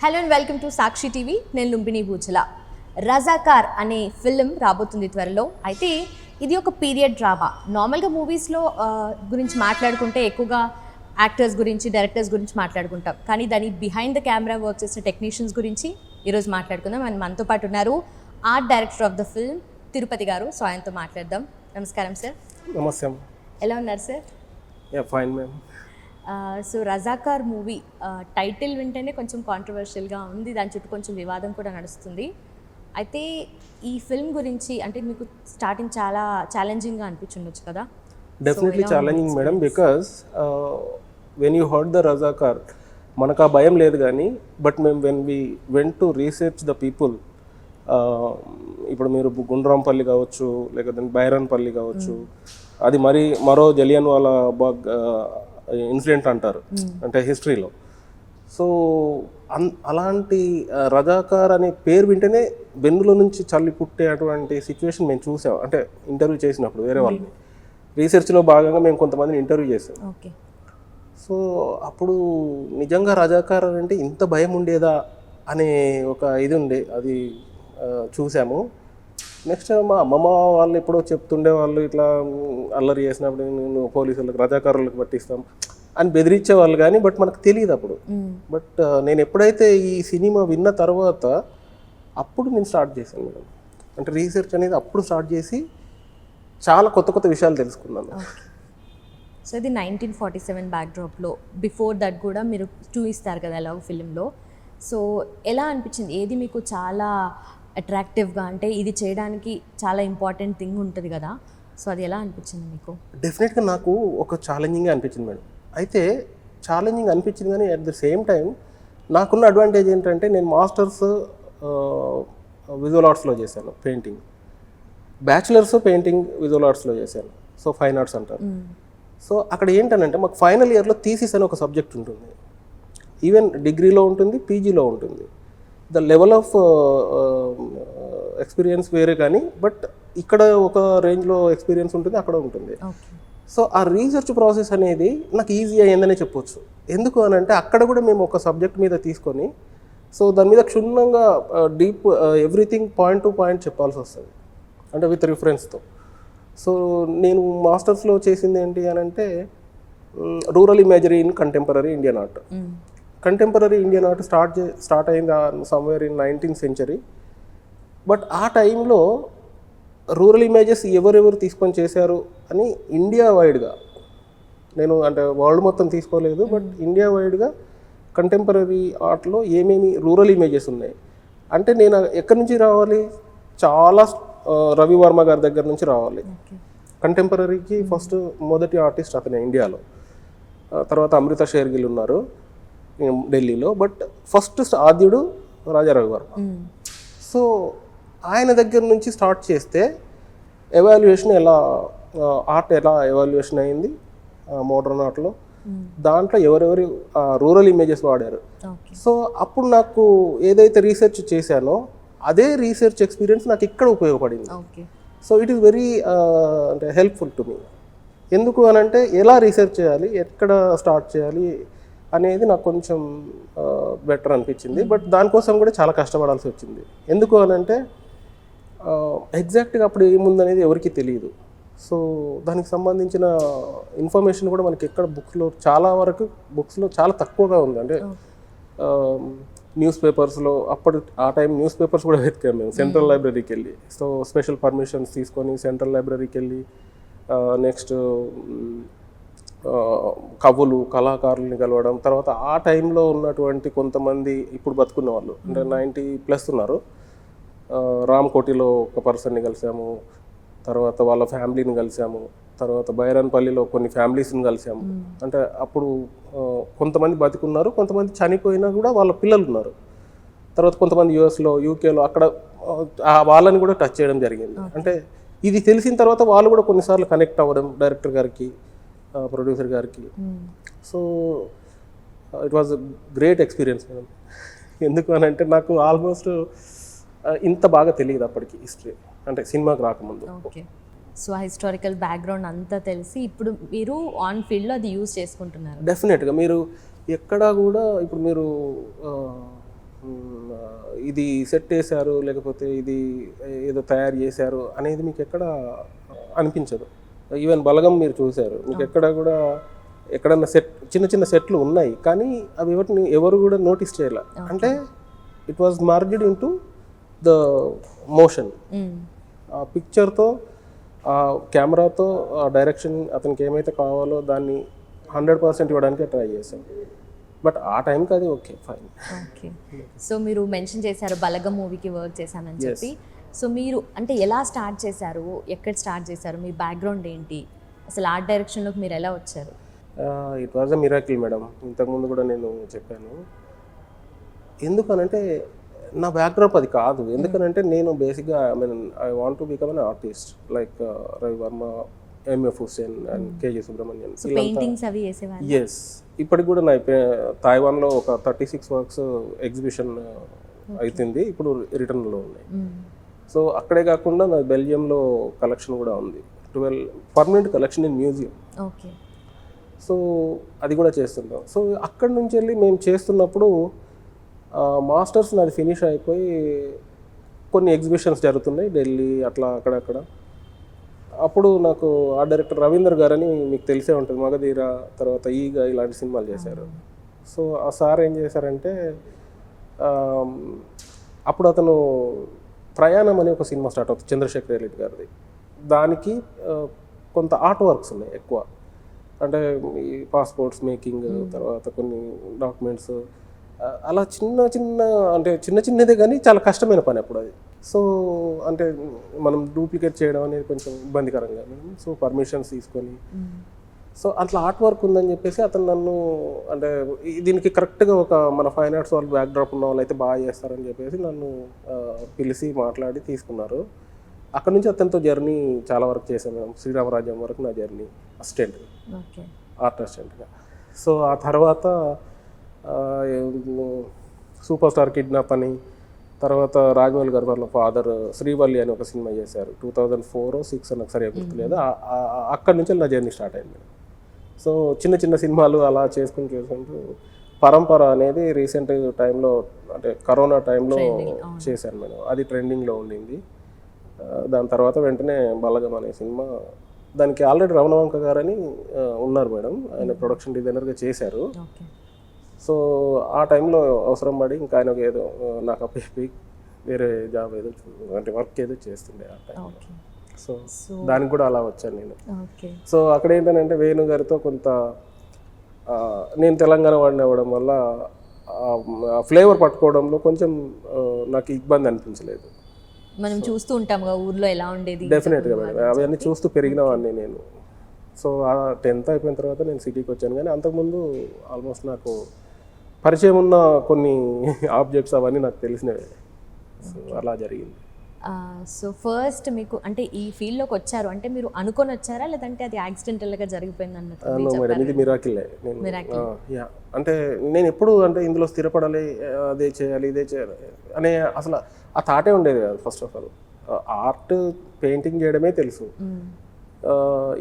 Hello and welcome to Sakshi TV. నేను లుంబిని బూచల. రజాకార్ అనే film రాబోతుంది త్వరలో. అయితే ఇది ఒక పీరియడ్ డ్రామా. నార్మల్గా మూవీస్లో గురించి మాట్లాడుకుంటే ఎక్కువగా యాక్టర్స్ గురించి, డైరెక్టర్స్ గురించి మాట్లాడుకుంటాం. కానీ దాని బిహైండ్ ద కెమెరా వర్క్ చేసిన టెక్నీషియన్స్ గురించి ఈరోజు మాట్లాడుకుందాం. అండ్ మనతో పాటు ఉన్నారు art director of the film Tirupati గారు. సో ఆయనతో మాట్లాడదాం. నమస్కారం సార్. నమస్తే. ఎలా ఉన్నారు sir? Fine ma'am. So Razakar movie title వింటేనే కొంచెం కాంట్రవర్షియల్గా ఉంది. దాని చుట్టూ కొంచెం వివాదం కూడా నడుస్తుంది. అయితే ఈ ఫిల్మ్ గురించి అంటే మీకు స్టార్టింగ్ చాలా ఛాలెంజింగ్గా అనిపించుండొచ్చు కదా? Definitely challenging madam, because when you heard the Razakar మనకు ఆ భయం లేదు కానీ బట్ మేము when we went to research the people, ఇప్పుడు మీరు గుండ్రాంపల్లి కావచ్చు, లేకపోతే బైరన్పల్లి కావచ్చు, అది మరో జలియన్ వాలా బాగ్ ఇన్సిడెంట్ అంటారు అంటే హిస్టరీలో. సో అలాంటి రజాకార్ అనే పేరు వింటేనే వెన్నులో నుంచి చల్లి పుట్టే అటువంటి సిచ్యువేషన్ మేము చూసాం. అంటే ఇంటర్వ్యూ చేసినప్పుడు వేరే వాళ్ళని రీసెర్చ్లో భాగంగా మేము కొంతమందిని ఇంటర్వ్యూ చేసాం. సో అప్పుడు నిజంగా రజాకార్ అంటే ఇంత భయం ఉండేదా అనే ఒక ఇది ఉండే, అది చూసాము. నెక్స్ట్ మా అమ్మమ్మ వాళ్ళు ఎప్పుడో చెప్తుండే వాళ్ళు, ఇట్లా అల్లరి చేసినప్పుడు నేను పోలీసులకు రజాకారులకు పట్టిస్తాం అని బెదిరించేవాళ్ళు కానీ బట్ మనకు తెలియదు అప్పుడు. బట్ నేను ఎప్పుడైతే ఈ సినిమా విన్న తర్వాత అప్పుడు నేను స్టార్ట్ చేశాను మేడం. అంటే రీసెర్చ్ అనేది అప్పుడు స్టార్ట్ చేసి చాలా కొత్త కొత్త విషయాలు తెలుసుకున్నాను. సో ఇది 1947 బ్యాక్డ్రాప్లో, బిఫోర్ దట్ కూడా మీరు చూపిస్తారు కదా ఎలాగో ఫిలింలో. సో ఎలా అనిపించింది? ఏది మీకు చాలా అట్రాక్టివ్గా, అంటే ఇది చేయడానికి చాలా ఇంపార్టెంట్ థింగ్ ఉంటుంది కదా, సో అది ఎలా అనిపించింది మీకు? డెఫినెట్గా నాకు ఒక ఛాలెంజింగ్గా అనిపించింది మేడం. అయితే ఛాలెంజింగ్ అనిపించింది కానీ అట్ ద సేమ్ టైం నాకున్న అడ్వాంటేజ్ ఏంటంటే నేను మాస్టర్స్ విజువల్ ఆర్ట్స్లో చేశాను, పెయింటింగ్. బ్యాచిలర్స్ పెయింటింగ్ విజువల్ ఆర్ట్స్లో చేశాను, సో ఫైన్ ఆర్ట్స్ అంటారు. సో అక్కడ ఏంటనంటే మాకు ఫైనల్ ఇయర్లో థీసిస్ అని ఒక సబ్జెక్ట్ ఉంటుంది. ఈవెన్ డిగ్రీలో ఉంటుంది, పీజీలో ఉంటుంది. ద లెవెల్ ఆఫ్ ఎక్స్పీరియన్స్ వేరే కానీ బట్ ఇక్కడ ఒక రేంజ్లో ఎక్స్పీరియన్స్ ఉంటుంది, అక్కడ ఉంటుంది. సో ఆ రీసెర్చ్ ప్రాసెస్ అనేది నాకు ఈజీ అయ్యిందనే చెప్పొచ్చు. ఎందుకు అని అంటే అక్కడ కూడా మేము ఒక సబ్జెక్ట్ మీద తీసుకొని సో దాని మీద క్షుణ్ణంగా deep everything point to point చెప్పాల్సి వస్తుంది, అంటే విత్ రిఫరెన్స్తో. సో నేను మాస్టర్స్లో చేసింది ఏంటి అని అంటే rural imagery in contemporary Indian art. Contemporary Indian art start అయింది somewhere in 19th century. But ఆ టైంలో రూరల్ ఇమేజెస్ ఎవరెవరు తీసుకొని చేశారు అని ఇండియా వైడ్గా, నేను అంటే వరల్డ్ మొత్తం తీసుకోలేదు బట్ ఇండియా వైడ్గా కంటెంపరీ ఆర్ట్లో ఏమేమి రూరల్ ఇమేజెస్ ఉన్నాయి అంటే నేను ఎక్కడి నుంచి రావాలి, చాలా రవివర్మ గారి దగ్గర నుంచి రావాలి. కంటెంపరీకి ఫస్ట్ మొదటి ఆర్టిస్ట్ అతనే ఇండియాలో. తర్వాత అమృత షేర్గిల్ ఉన్నారు ఢిల్లీలో, బట్ ఫస్ట్ ఆద్యుడు రాజా రవివర్మ. సో ఆయన దగ్గర నుంచి స్టార్ట్ చేస్తే ఎవాల్యుయేషన్ ఆర్ట్ ఎలా ఎవాల్యుయేషన్ అయింది మోడర్న్ ఆర్ట్లో, దాంట్లో ఎవరెవరి రూరల్ ఇమేజెస్ వాడారు. సో అప్పుడు నాకు ఏదైతే రీసెర్చ్ చేశానో అదే రీసెర్చ్ ఎక్స్పీరియన్స్ నాకు ఇక్కడ ఉపయోగపడింది. సో ఇట్ ఈస్ వెరీ అంటే హెల్ప్ఫుల్ టు మీ. ఎందుకు అని అంటే ఎలా రీసెర్చ్ చేయాలి, ఎక్కడ స్టార్ట్ చేయాలి అనేది నాకు కొంచెం బెటర్ అనిపించింది. బట్ దానికోసం కూడా చాలా కష్టపడాల్సి వచ్చింది. ఎందుకు అని అంటే ఎగ్జాక్ట్గా అప్పుడు ఏముందనేది ఎవరికి తెలియదు. సో దానికి సంబంధించిన ఇన్ఫర్మేషన్ కూడా మనకి ఎక్కడ బుక్స్లో చాలా తక్కువగా ఉంది. అంటే న్యూస్ పేపర్స్లో ఆ టైం న్యూస్ పేపర్స్ కూడా వెతికాము మేము సెంట్రల్ లైబ్రరీకి వెళ్ళి. సో స్పెషల్ పర్మిషన్స్ తీసుకొని సెంట్రల్ లైబ్రరీకి వెళ్ళి నెక్స్ట్ కవులు, కళాకారుల్ని కలవడం, తర్వాత ఆ టైంలో ఉన్నటువంటి కొంతమంది ఇప్పుడు బతుకున్న వాళ్ళు అంటే 90+ ఉన్నారు. రామ్ కోటిలో ఒక పర్సన్ని కలిసాము, తర్వాత వాళ్ళ ఫ్యామిలీని కలిసాము, తర్వాత బైరన్పల్లిలో కొన్ని ఫ్యామిలీస్ని కలిసాము. అంటే అప్పుడు కొంతమంది బతికున్నారు, కొంతమంది చనిపోయినా కూడా వాళ్ళ పిల్లలు ఉన్నారు. తర్వాత కొంతమంది యూఎస్లో, యూకేలో అక్కడ వాళ్ళని కూడా టచ్ చేయడం జరిగింది. అంటే ఇది తెలిసిన తర్వాత వాళ్ళు కూడా కొన్నిసార్లు కనెక్ట్ అవ్వడం డైరెక్టర్ గారికి, ప్రొడ్యూసర్ గారికి. So it was great experience madam. ఎందుకు అని అంటే నాకు ఆల్మోస్ట్ ఇంత బాగా తెలియదు అప్పటికి హిస్టరీ, అంటే సినిమాకి రాకముందు. సో ఆ హిస్టారికల్ బ్యాక్గ్రౌండ్ అంతా తెలిసి ఇప్పుడు మీరు ఆన్ ఫీల్డ్లో అది యూజ్ చేసుకుంటున్నారు. డెఫినెట్గా మీరు ఎక్కడా కూడా ఇప్పుడు మీరు ఇది సెట్ వేశారు లేకపోతే ఇది ఏదో తయారు చేశారు అనేది మీకు ఎక్కడ అనిపించదు. ఈవెన్ బలగం మీరు చూశారు, మీకు ఎక్కడ కూడా ఎక్కడన్నా చిన్న చిన్న సెట్లు ఉన్నాయి కానీ అవి ఎవరు కూడా నోటీస్ చేయాలి. అంటే it was merged in to the motion. ఆ పిక్చర్తో, ఆ కెమెరాతో, ఆ డైరెక్షన్ అతనికి ఏమైతే కావాలో దాన్ని 100% ఇవ్వడానికి ట్రై చేశాం. బట్ ఆ టైంకి అది ఓకే ఫైన్. ఓకే, సో మీరు మెన్షన్ చేశారు బలగం మూవీకి వర్క్ చేశానని చెప్పి. సో మీరు అంటే ఎలా స్టార్ట్ చేశారు, ఎక్కడ స్టార్ట్ చేశారు, మీ బ్యాక్గ్రౌండ్ ఏంటి, అసలు ఆర్ట్ డైరెక్షన్లోకి మీరు ఎలా వచ్చారు? It was a miracle madam. ఇంతకుముందు కూడా నేను చెప్పాను. ఎందుకనంటే నా బ్యాక్డ్రాప్ అది కాదు. ఎందుకనంటే నేను బేసిక్గా I want to become an artist like Ravi Varma, MF Hussain and KG Subrahmanyam. Paintings అవి వేసేవారు? ఎస్, ఇప్పటికి కూడా నా తాయివాన్లో ఒక 36 వర్క్స్ ఎగ్జిబిషన్ అవుతుంది, ఇప్పుడు రిటర్న్లో ఉన్నాయి. సో అక్కడే కాకుండా నా బెల్జియంలో కలెక్షన్ కూడా ఉంది, 12 permanent collection in museum. Okay, so అది కూడా చేస్తుంటాం. సో అక్కడి నుంచి వెళ్ళి మేము చేస్తున్నప్పుడు మాస్టర్స్ నాది ఫినిష్ అయిపోయి కొన్ని ఎగ్జిబిషన్స్ జరుగుతున్నాయి ఢిల్లీ అట్లా అక్కడక్కడ. అప్పుడు నాకు ఆ డైరెక్టర్ రవీందర్ గారని మీకు తెలిసే ఉంటుంది, మగధీర తర్వాత ఈగ ఇలాంటి సినిమాలు చేశారు. సో ఆ సార్ ఏం చేశారంటే అప్పుడు అతను ప్రయాణం అనే ఒక సినిమా స్టార్ట్ అవుతుంది చంద్రశేఖర్ రెడ్డి గారిది. దానికి కొంత ఆర్ట్ వర్క్స్ ఉన్నాయి ఎక్కువ, అంటే ఈ పాస్పోర్ట్స్ మేకింగ్, తర్వాత కొన్ని డాక్యుమెంట్స్, అలా చిన్న చిన్న అంటే చిన్న చిన్నదే కానీ చాలా కష్టమైన పని అప్పుడు అది. సో అంటే మనం డూప్లికేట్ చేయడం అనేది కొంచెం ఇబ్బందికరంగా. సో పర్మిషన్స్ తీసుకొని, సో అట్లా ఆర్ట్ వర్క్ ఉందని చెప్పేసి అతను నన్ను అంటే దీనికి కరెక్ట్గా ఒక మన ఫైన్ ఆర్ట్స్ వాళ్ళు బ్యాక్డ్రాప్ ఉన్న వాళ్ళు అయితే బాగా చేస్తారని చెప్పేసి నన్ను పిలిచి మాట్లాడి తీసుకున్నారు. అక్కడ నుంచి అతనితో జర్నీ చాలా వరకు చేశాను మేడం. శ్రీరామరాజ్యం వరకు నా జర్నీ అసిస్టెంట్, ఆర్ట్ అసిస్టెంట్గా. సో ఆ తర్వాత సూపర్ స్టార్ కిడ్నాప్ అని, తర్వాత రాజమౌళి గారు వాళ్ళ ఫాదర్ శ్రీవల్లి అని ఒక సినిమా చేశారు 2004 or 2006 నాకు సరిగా గుర్తులేదు. అక్కడి నుంచి నా జర్నీ స్టార్ట్ అయింది. సో చిన్న చిన్న సినిమాలు అలా చేసుకుంటూ పరంపర అనేది రీసెంట్ టైంలో అంటే కరోనా టైంలో చేశాను మేడం. అది ట్రెండింగ్లో ఉండింది. దాని తర్వాత వెంటనే బలగం అనే సినిమా, దానికి ఆల్రెడీ రమణవంక గారని ఉన్నారు మేడం, ఆయన ప్రొడక్షన్ డిజైనర్గా చేశారు. సో ఆ టైంలో అవసరం పడి ఇంకా ఆయన ఏదో నాకు అప్పి వేరే జాబ్ ఏదో అంటే వర్క్ ఏదో చేస్తుండే ఆ టైంలో. సో దానికి కూడా అలా వచ్చాను నేను. సో అక్కడ ఏంటంటే వేణు గారితో కొంత నేను తెలంగాణ వాడిని అవ్వడం వల్ల ఫ్లేవర్ పట్టుకోవడంలో కొంచెం నాకు ఇబ్బంది అనిపించలేదు. మనం చూస్తూ ఉంటాం ఊర్లో ఎలా ఉండేది. డెఫినెట్గా మేడం, అవన్నీ చూస్తూ పెరిగిన వాడిని నేను. సో 10th అయిపోయిన తర్వాత నేను సిటీకి వచ్చాను, కానీ అంతకుముందు ఆల్మోస్ట్ నాకు పరిచయం ఉన్న కొన్ని ఆబ్జెక్ట్స్ అవన్నీ నాకు తెలిసినవే. సో అలా జరిగింది. సో ఫస్ట్ మీకు అంటే ఈ ఫీల్డ్లోకి వచ్చారు అంటే మీరు అనుకొని వచ్చారా, లేదంటే అది యాక్సిడెంటల్గా జరిగిపోయింది అన్నట్టు? మేడం ఇది మిరాకిలే. యా, అంటే నేను ఎప్పుడు అంటే ఇందులో స్థిరపడాలి, అదే చేయాలి ఇదే చేయాలి అనే అసలు ఆ థాటే ఉండేది కాదు. First of all art painting చేయడమే తెలుసు.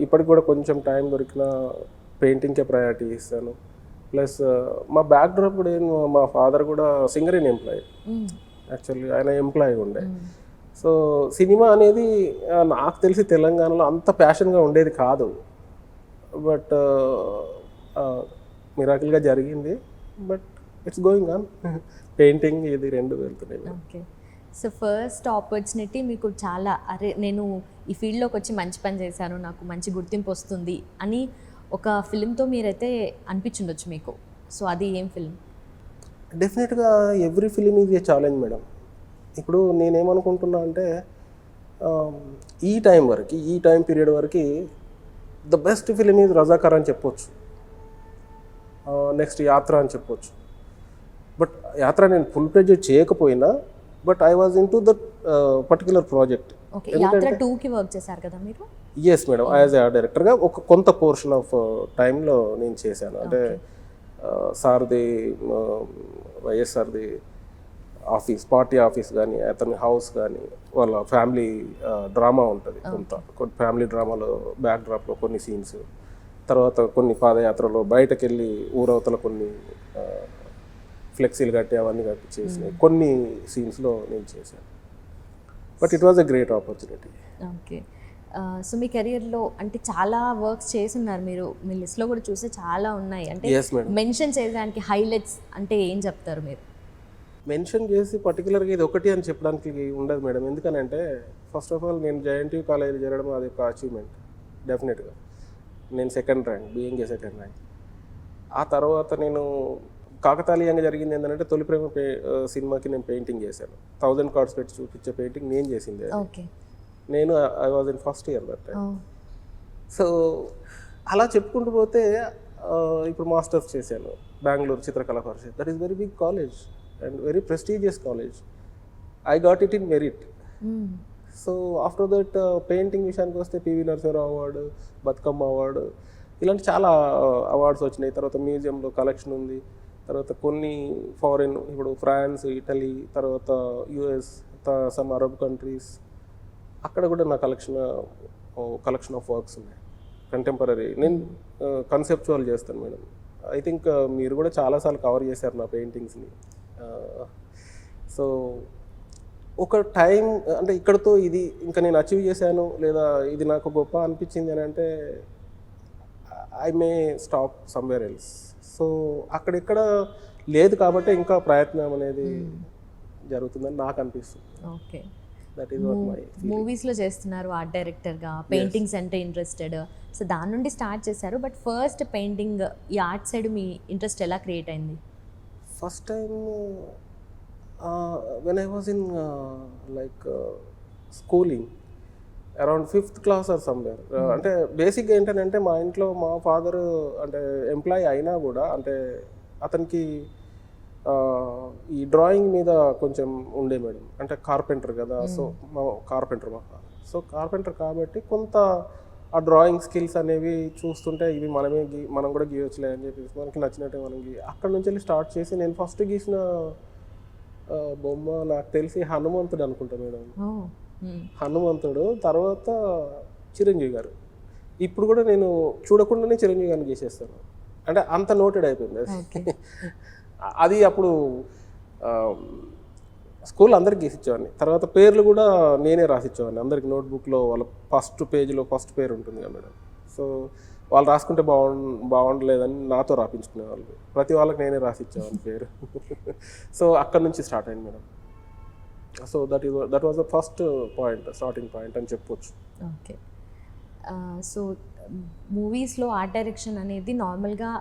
ఇప్పటికి కూడా కొంచెం టైం దొరికిన పెయింటింగ్కే ప్రయారిటీ ఇస్తాను. ప్లస్ మా బ్యాక్డ్రాప్ కూడా మా ఫాదర్ కూడా సింగర్ ఇన్ ఎంప్లాయీ, యాక్చువల్లీ ఆయన ఎంప్లాయీ ఉండే. సో సినిమా అనేది నాకు తెలిసి తెలంగాణలో అంత ప్యాషన్గా ఉండేది కాదు. బట్ మిరాకిల్గా జరిగింది. But it's going on. Painting ఇది రెండు వెళ్తున్నాయి. ఓకే, సో ఫస్ట్ ఆపర్చునిటీ మీకు చాలా అరే నేను ఈ ఫీల్డ్లోకి వచ్చి మంచి పని చేశాను, నాకు మంచి గుర్తింపు వస్తుంది అని ఒక ఫిల్మ్తో మీరైతే అనిపించుండొచ్చు మీకు. సో అది ఏం ఫిల్మ్? డెఫినెట్గా every film is a challenge madam. ఇప్పుడు నేనేమనుకుంటున్నా అంటే ఈ టైం పీరియడ్ వరకు the best film is Razakar అని చెప్పొచ్చు, నెక్స్ట్ యాత్ర అని చెప్పొచ్చు. బట్ యాత్ర నేను ఫుల్ ప్లేజ్ చేయకపోయినా but I was in to that particular project. యాత్ర 2కి వర్క్ చేశారు కదా మీరు? ఎస్ మేడం, యాజ్ ఏ డైరెక్టర్గా ఒక కొంత పోర్షన్ ఆఫ్ టైంలో నేను చేశాను. అంటే సార్ది వైఎస్ఆర్ది ఆఫీస్, పార్టీ ఆఫీస్ కానీ, అతని హౌస్ కానీ, వాళ్ళ ఫ్యామిలీ డ్రామా ఉంటుంది కొన్ని ఫ్యామిలీ డ్రామాలో బ్యాక్డ్రాప్లో కొన్ని సీన్స్, తర్వాత కొన్ని పాదయాత్రలో బయటకు వెళ్ళి ఊరవతల కొన్ని ఫ్లెక్సీలు కట్టి అవన్నీ కట్టి చేసినాయి కొన్ని సీన్స్లో నేను చేశాను. But it was a great opportunity. Okay. So మీ కెరియర్లో అంటే చాలా వర్క్స్ చేస్తున్నారు మీరు, మీ లిస్ట్లో కూడా చూస్తే చాలా ఉన్నాయి. అంటే Yes, madam. మెన్షన్ చేయడానికి హైలైట్స్ అంటే ఏం చెప్తారు మీరు? మెన్షన్ చేసి పర్టికులర్గా ఇది ఒకటి అని చెప్పడానికి ఉండదు మేడం. ఎందుకనంటే ఫస్ట్ ఆఫ్ ఆల్ నేను జేఎన్టీయూ కాలేజ్ చేరడం అది ఒక అచీవ్మెంట్ డెఫినెట్గా. నేను second rank, being a second rank. ఆ తర్వాత నేను కాకతాళీయంగా జరిగింది ఏంటంటే తొలి ప్రేమ సినిమాకి నేను పెయింటింగ్ చేశాను. 1000 కార్డ్స్ పెట్టి చూపించే పెయింటింగ్ నేను చేసింది. ఓకే. నేను I was in first year that time. So అలా చెప్పుకుంటూ పోతే ఇప్పుడు మాస్టర్స్ చేశాను Bengaluru Chitrakala Parishath. That is very big college and very prestigious college. I got it in merit. So after that painting విషయానికి వస్తే PV Narasimha Rao award, Bathukamma award, ఇలాంటి చాలా అవార్డ్స్ వచ్చినాయి. తర్వాత మ్యూజియంలో కలెక్షన్ ఉంది. తర్వాత కొన్ని ఫారిన్, ఇప్పుడు ఫ్రాన్స్, ఇటలీ, తర్వాత యుఎస్, సమ్ అరబ్ కంట్రీస్, అక్కడ కూడా నా కలెక్షన్ ఆఫ్ వర్క్స్ ఉన్నాయి కంటెంపరీ. నేను కన్సెప్చువల్ చేస్తాను మేడం. ఐ థింక్ మీరు కూడా చాలాసార్లు కవర్ చేశారు నా పెయింటింగ్స్ని. సో ఒక టైం అంటే ఇక్కడతో ఇది ఇంకా నేను అచీవ్ చేశాను లేదా ఇది నాకు గొప్ప అనిపించింది అని అంటే I may stop somewhere else. So అక్కడిక్కడ లేదు కాబట్టి ఇంకా ప్రయత్నం అనేది జరుగుతుందని నాకు అనిపిస్తుంది. Okay. That is what my మూవీస్లో చేస్తున్నారు ఆర్ట్ డైరెక్టర్గా, పెయింటింగ్స్ అంటే ఇంట్రెస్టెడ్. సో దాని నుండి స్టార్ట్ చేశారు. బట్ ఫస్ట్ పెయింటింగ్ ఈ ఆర్ట్ సైడ్ మీ ఇంట్రెస్ట్ ఎలా క్రియేట్ అయింది? First time when I was in like schooling around 5th class or somewhere. అంటే బేసిక్గా ఏంటంటే మా ఇంట్లో మా ఫాదర్ అంటే ఎంప్లాయీ అయినా కూడా అంటే అతనికి ఈ డ్రాయింగ్ మీద కొంచెం ఉండే మేడం. అంటే కార్పెంటర్ కదా, సో మా కార్పెంటర్ మా ఫాదర్. సో కార్పెంటర్ కాబట్టి కొంత ఆ డ్రాయింగ్ స్కిల్స్ అనేవి చూస్తుంటే ఇవి మనం కూడా గీయొచ్చులే అని చెప్పేసి మనకి నచ్చినట్టే మనం అక్కడ నుంచి వెళ్ళి స్టార్ట్ చేసి నేను ఫస్ట్ గీసిన బొమ్మ నాకు తెలిసి హనుమంతుడు అనుకుంటా మేడం. హనుమంతుడు, తర్వాత చిరంజీవి గారు. ఇప్పుడు కూడా నేను చూడకుండానే చిరంజీవి గారిని గీసేస్తాను. అంటే అంత నోటెడ్ అయిపోయింది అది. అప్పుడు స్కూల్ అందరికి గీసిచ్చేవాడిని. తర్వాత పేర్లు కూడా నేనే రాసిచ్చేవాడిని అందరికి. నోట్బుక్లో వాళ్ళ ఫస్ట్ పేజీలో ఫస్ట్ పేరు ఉంటుంది కదా మేడం. సో వాళ్ళు రాసుకుంటే బాగుండలేదని నాతో రాపించుకునేవాళ్ళు. ప్రతి వాళ్ళకి నేనే రాసిచ్చేవాడిని పేరు. సో అక్కడ నుంచి స్టార్ట్ అయింది madam. So that was the first point, starting point అని చెప్పొచ్చు. ఓకే. సో మూవీస్లో ఆర్ట్ డైరెక్షన్ అనేది నార్మల్గా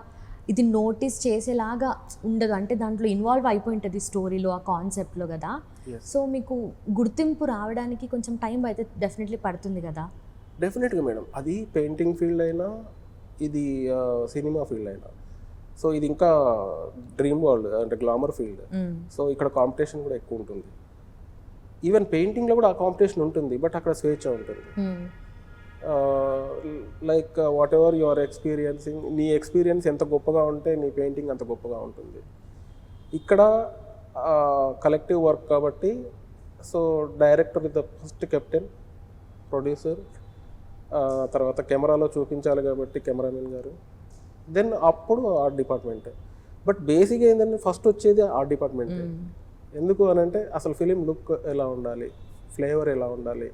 ఇది నోటీస్ చేసేలాగా ఉండదు. అంటే దాంట్లో ఇన్వాల్వ్ అయిపోయి ఉంటుంది స్టోరీలో, ఆ కాన్సెప్ట్లో కదా. సో మీకు గుర్తింపు రావడానికి కొంచెం టైం అయితే డెఫినెట్లీ పడుతుంది కదా? డెఫినెట్గా మేడం. అది పెయింటింగ్ ఫీల్డ్ అయినా, ఇది సినిమా ఫీల్డ్ అయినా. సో ఇది ఇంకా డ్రీమ్ వరల్డ్ అంటే గ్లామర్ ఫీల్డ్. సో ఇక్కడ కాంపిటీషన్ కూడా ఎక్కువ ఉంటుంది. ఈవెన్ పెయింటింగ్లో కూడా ఆ కాంపిటీషన్ ఉంటుంది, బట్ అక్కడ స్వేచ్ఛ ఉంటుంది. Like whatever you are experiencing, నీ ఎక్స్పీరియన్స్ ఎంత గొప్పగా ఉంటే నీ పెయింటింగ్ అంత గొప్పగా ఉంటుంది. ఇక్కడ కలెక్టివ్ వర్క్ కాబట్టి, so director with the first captain, producer, తర్వాత కెమెరాలో చూపించాలి కాబట్టి కెమెరామెన్ గారు, దెన్ అప్పుడు ఆర్ట్ డిపార్ట్మెంట్. బట్ బేసిక్గా ఏంటంటే ఫస్ట్ వచ్చేది ఆర్ట్ డిపార్ట్మెంట్. ఎందుకు అని అంటే అసలు ఫిలిం లుక్ ఎలా ఉండాలి, ఫ్లేవర్ ఎలా ఉండాలి,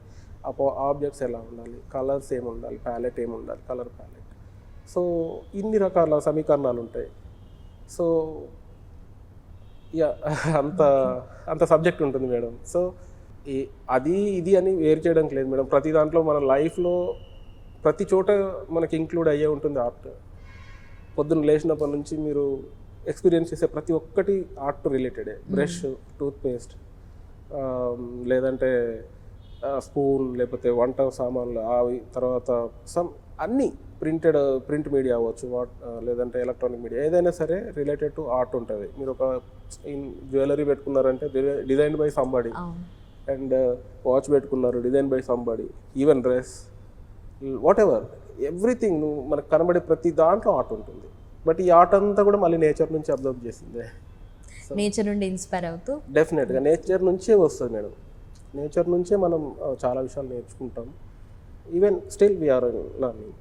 ఆబ్జెక్ట్స్ ఎలా ఉండాలి, కలర్స్ ఏమి ఉండాలి, ప్యాలెట్ ఏమి ఉండాలి, కలర్ ప్యాలెట్. సో ఇన్ని రకాల సమీకరణాలు ఉంటాయి. సో యా అంత సబ్జెక్ట్ ఉంటుంది మేడం. సో అది ఇది అని వేరు చేయడానికి లేదు మేడం. ప్రతి దాంట్లో మన లైఫ్లో ప్రతి చోట మనకి ఇంక్లూడ్ అయ్యే ఉంటుంది ఆర్ట్. పొద్దున్న లేచినప్పటి నుంచి మీరు ఎక్స్పీరియన్స్ చేసే ప్రతి ఒక్కటి ఆర్ట్ రిలేటెడే. బ్రష్, టూత్పేస్ట్, లేదంటే స్పూన్, లేకపోతే వంట సామాన్లు అవి, తర్వాత అన్నీ ప్రింట్ మీడియా అవ్వచ్చు, లేదంటే ఎలక్ట్రానిక్ మీడియా, ఏదైనా సరే రిలేటెడ్ టు ఆర్ట్ ఉంటుంది. మీరు ఒక జ్యువెలరీ పెట్టుకున్నారంటే design by somebody, and watch పెట్టుకున్నారు design by somebody, even dress, whatever, everything మనకు కనబడే ప్రతి దాంట్లో ఆర్ట్ ఉంటుంది. బట్ ఈ ఆర్ట్ అంతా కూడా మళ్ళీ నేచర్ నుంచి అబ్జర్వ్ చేసిందే. నేచర్ నుండి ఇన్స్పైర్ అవుతూ డెఫినెట్గా నేచర్ నుంచే వస్తుంది మేడం. నేచర్ నుంచే మనం చాలా విషయాలు నేర్చుకుంటాం. Even still we are learning.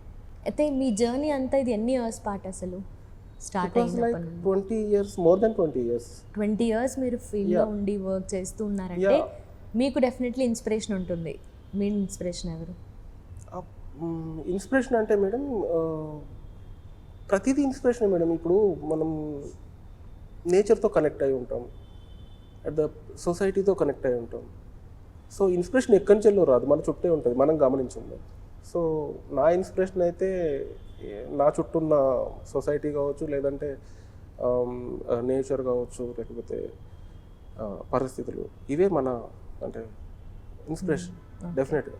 అయితే మీ జర్నీ అంతా ఇది ఎన్ని ఇయర్స్ పాటు అసలు? Start it was like 20 years, more than 20 years. 20 years మీరు ఫీల్డ్లో ఉండి వర్క్ చేస్తూ ఉన్నారంటే మీకు డెఫినెట్లీ ఇన్స్పిరేషన్ ఉంటుంది. మీ ఇన్స్పిరేషన్ ఎవరు? ఇన్స్పిరేషన్ అంటే మేడం ప్రతిదీ ఇన్స్పిరేషన్ మేడం. ఇప్పుడు మనం నేచర్తో కనెక్ట్ అయి ఉంటాం, అట్ ద సొసైటీతో కనెక్ట్ అయి ఉంటాం. సో ఇన్స్పిరేషన్ ఎక్కడి నుంచెల్లో రాదు, మన చుట్టే ఉంటుంది, మనం గమనించుంది. సో నా ఇన్స్పిరేషన్ అయితే నా చుట్టూ ఉన్న సొసైటీ కావచ్చు, లేదంటే నేచర్ కావచ్చు, లేకపోతే పరిస్థితులు, ఇవే మన అంటే ఇన్స్పిరేషన్ డెఫినెట్గా.